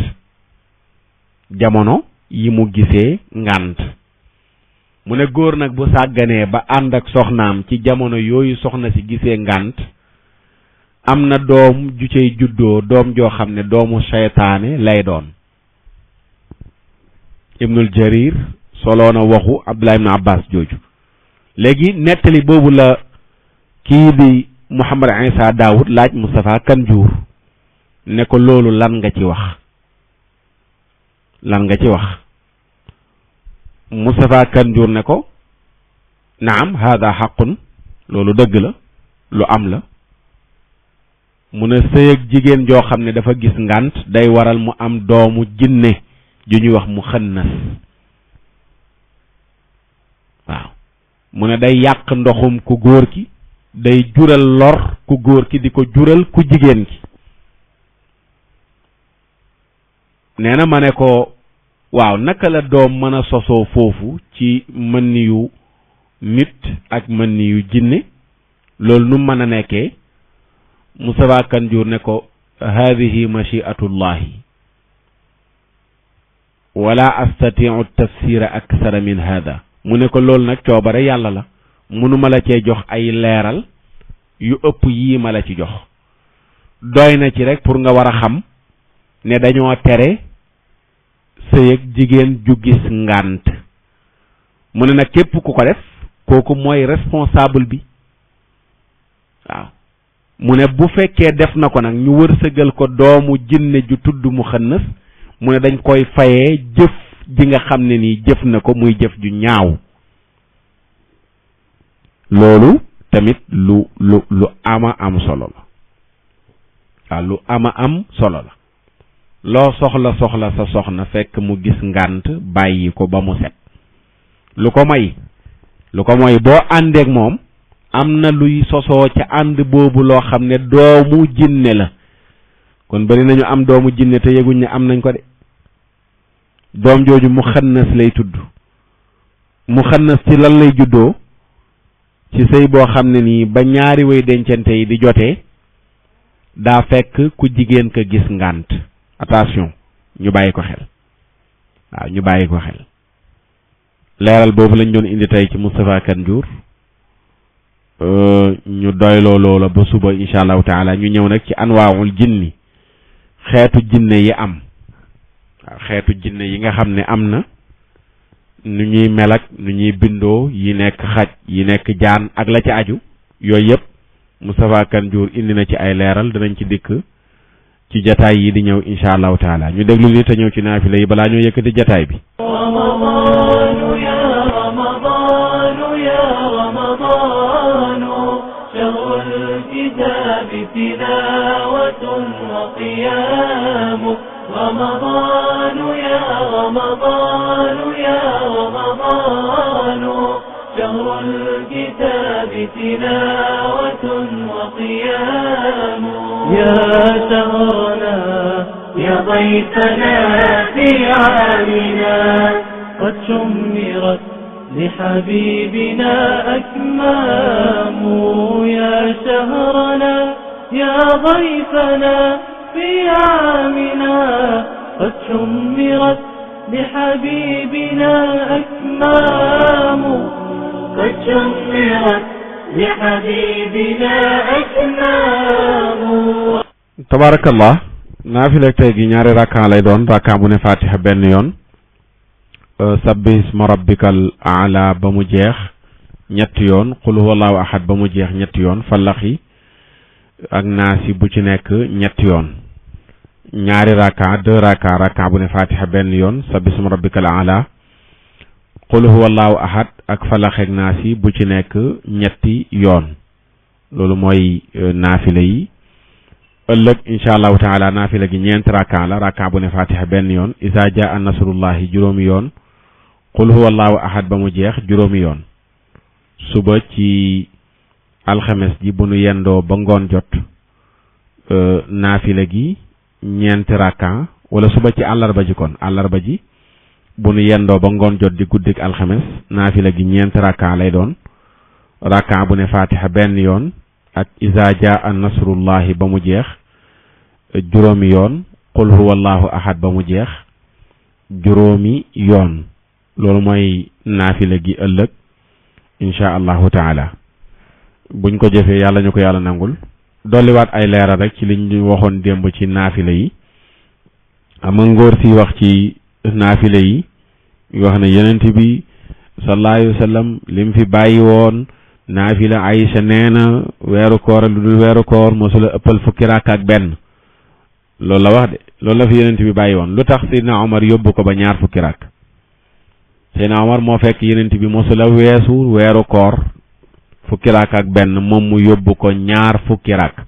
mu ne góor nag bu sàgganee ba ànd ak soxnaam ci jamono yooyu soxna si gisee ngànt am na doom ju cay juddoo doom joo xam ne doomu seytaane lay doon. Ibnul Jarir soloona waxu Abdullah ibn Abbas jooju léegi nettali boobu la kii di Mouhamed Insa Daoud laaj Moustapha Kane Diour ne ko loolu lan nga ci wax Moustapha Kane Diour ne ko naam hada xaqun loolu dëgg la lu am la mu ne sëy ak jigéen joo xam ne dafa gis ngànt day waral mu am doomu jinne ju ñuy wax mu xannas waaw mu ne day yàq ndoxum ku góor ki day jural lor ku góor ki di ko jural ku jigéen ki nee na ma ne ko waaw naka la doom mën a sosoo foofu ci mën yu nit ak mën yu jinne loolu nu mën a nekkee Moustapha Kane Diour ne ko hadihi machiatullahi wala astatiu tafsira aksara min hada mu ne ko loolu nag coobare yàlla la mënuma la cee jox ay leeral yu ëpp yii ma la ci jox doy na ci rek pour nga war a xam ne dañoo tere sëy ak jigéen ju gis ngànt mu ne nag képp ku ko def kooku mooy responsable bi waaw mu ne bu fekkee def na ko nag ñu wërsëgal ko doomu jinne ju tudd mu xënnas mu ne dañ koy fayee jëf ji nga xam ne nii jëf na ko muy jëf ju ñaaw loolu tamit lu ama am solo la waaw lu ama am solo la loo soxla sa soxna fekk mu gis ngànt bàyyi ko ba mu set lu ko mooy boo àndeek moom am na luy sosoo ca ànd boobu loo xam ne doomu jinne la kon bari nañu am doomu jinne te yëguñ ne am nañ ko de doom jooju mu xannas lay tudd mu xannas ci lan lay juddoo ci sëy boo xam ne nii ba ñaari way dencante yi di jotee daa fekk ku jigéen ka gis ngànt attention ñu bàyyi ko xel waaw ñu bàyyi ko xel leeral boobu lañ doon indi tey ci Moustapha Kane Ndiour ñu doyloo loola ba suba incha allahu taala ñu ñëw nag ci anwaawul jinni xeetu jinne yi am waaw xeetu jinne yi nga xam ne am na nu ñuy mel ak nu ñuy bindoo yi nekk xaj yi nekk jaan ak la ci aju yooyu yëpp Moustapha Kane Ndiour indi na ci ay leeral danañ ci dikk ci jataay yi di ñëw incha allahu taala ñu déglu li te ñëw ci naafila yi balaa ñoo yëkkati jataay bi تلاوة وقيام رمضان يا رمضان يا رمضان شهر الكتاب تلاوة وقيام يا شهرنا يا ضيفنا في عامنا قد شمرت لحبيبنا أكمام يا شهرنا يا ضيفنا في عامنا قد شمرت لحبيبنا أكمام قد شمرت لحبيبنا أكمام تبارك الله naafila tey gi ñaari rakka lay doon rakka bu ne fatiha benn yoon sabbi isma rabbikal aala ba mu jeex ñetti yoon qul huwallahu ahad ba mu jeex ñetti yoon fallaxi ak naasi bu ci nekk ñetti yoon ñaari rakka rakka bu ne fatiha benn yoon sabbi isma rabbikal aala qul huwallahu ahad ak fallaxi ak naasi bu ci nekk ñetti yoon loolu mooy naafila yi ëllëg incha allahu taala naafila gi ñeent rakka la rakka bu ne fatiha benn yoon isa jaa nasrullahi juróomi yoon qul huwa allahu ahad ba mu jeex juróomi yoon suba ci alxames ji bu nu yendoo ba ngoon jot naafila gi ñeenti rakka wala suba ci àllarba ji kon àllarba ji bu nu yendoo ba ngoon jot di guddik alxames naafila gi ñeenti rakka lay doon rakka bu ne fatiha benn yoon ak isa jaa nasrullahi ba mu jeex juróomi yoon qul huwa allahu ahad ba mu jeex juróomi yoon loolu mooy naafila gi ëllëg insha allahu taala buñ ko jëfee yàlla ñu ko yàlla nangul dolliwaat ay leeral rek ci liñ waxoon démb ci naafila yi ama ngóor si wax ci naafila yi wax ne yonent bi sallallahu alayhi wa sallam lim fi bàyyi woon naafila Aïcha nee na weeru koor lu dul weeru koor mosula ëppal fukki rakk ak benn loolu la wax de loolu la fi yonent bi bàyyi woon lu tax Seydina Omar yóbbu ko ba ñaar fukki rakk Seydina Omar moo fekk yonent bi mosula weesu weeru koor fukki rakk ak benn moom mu yóbbu ko ñaar fukki rakk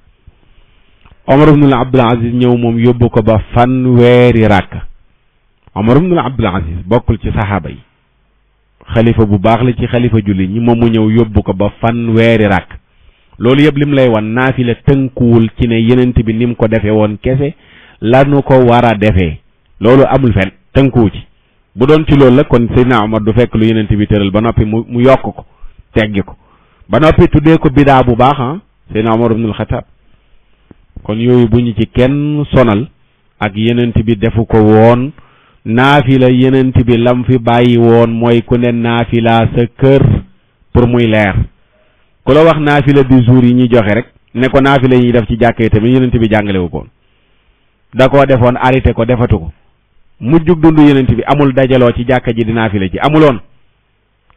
Omar ibnul Abdul Aziz ñëw moom yóbbu ko ba fanweeri rakk Omar ibnul Abdul Aziz bokkul ci saxaaba yi xalifa bu baax la ci xalifa julli ñi moom mu ñëw yóbbu ko ba fanweeri rakk loolu yëpp lim lay wan naafila tënkuwul ci ne yenent bi ni mu ko defee woon kese lanu ko war a defee loolu amul fen tënkuwu ci bu doon ci loolu la kon Seydina Omar du fekk lu yenent bi tëral ba noppi mu yokk ko teggi ko ba noppi tuddee ko bidaa bu baax ah Seydina Omar ibnul Xataab kon yooyu bu ñu ci kenn sonal ak yenent bi defu ko woon naafila yenent bi lam fi bàyyi woon mooy ku ne naafila sa kër pour muy leer ku la wax naafila du jour yi ñuy joxe rek ne ko naafila yi ñuy def ci jàkkee tamit yenent bi jàngalewu ko da koo defoon arrêté ko defatu ko mujjug dund yenent bi amul dajaloo ci jàkka ji di naafila ji amuloon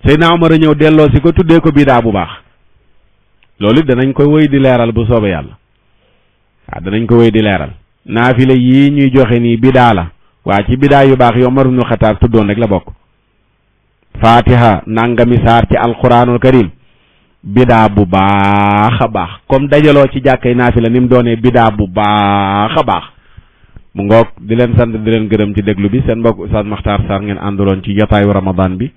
Seydina Omar a ñëw delloo si ko tuddee ko bidaa bu baax loolu danañ ko wéy di leeral bu soobee yàlla waaw danañ ko wéy di leeral naafila yii ñuy joxe nii bidaa la waa ci bidaa yu baax yi Omar ibnul Xataab tuddoon rek la bokk fatiha nangami saar ci alquranul karim bidaa bu baax a baax comme dajaloo ci jàkkay naafila ni mu doonee bidaa bu baax a baax mu ngoog di leen sant di leen gërëm ci déglu bi seen mbokk Oustaz Makhtar Sarr ngeen àndaloon ci jataayu ramadan bi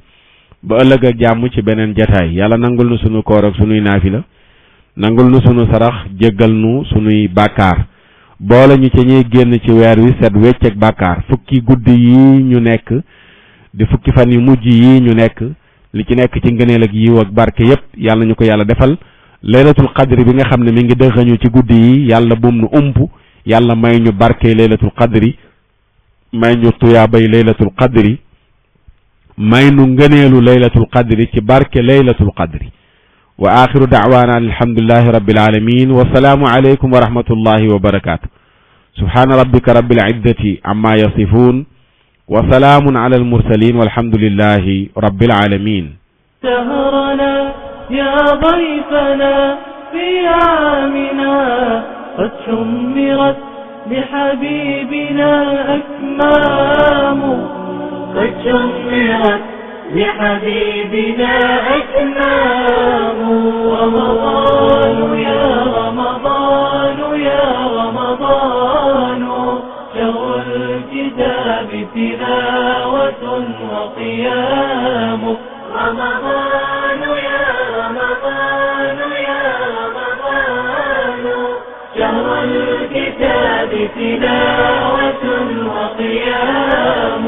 ba ëllëg ak jàmm ci beneen jataay yàlla nangul nu sunu koor ak sunuy naafila nangul nu sunu sarax jéggal nu sunuy bàkkaar boole ñu ci ñuy génn ci weer wi set wecc ak bàkkaar fukki guddi yi ñu nekk di fukki fan yu mujj yi ñu nekk li ci nekk ci ngëneel ak yiw ak barke yépp yàlla ñu ko yàlla defal laylatul qadri bi nga xam ne mi ngi dëxañu ci guddi yi yàlla bum nu ump yàlla may ñu barke laylatul qadri may ñu tuyaabay laylatul qadri may nu ngëneelu laylatul qadri ci barke laylatul qadri wa axiru da'wana alhamdulillahi rabbil alamin wa salaamu alaykum wa rahmatullahi wa barakatuh subhana rabbika rabbil izzati amma yasifun wa salaamun ala al mursalin walhamdulillahi rabbil alamin. سهرنا يا ضيفنا في عامنا قد شمرت لحبيبنا أكمام قد شمرت لحبيبنا أكمام رمضان يا رمضان يا رمضان شهر الكتاب تلاوة وقيام رمضان يا رمضان يا رمضان شهر الكتاب تلاوة وقيام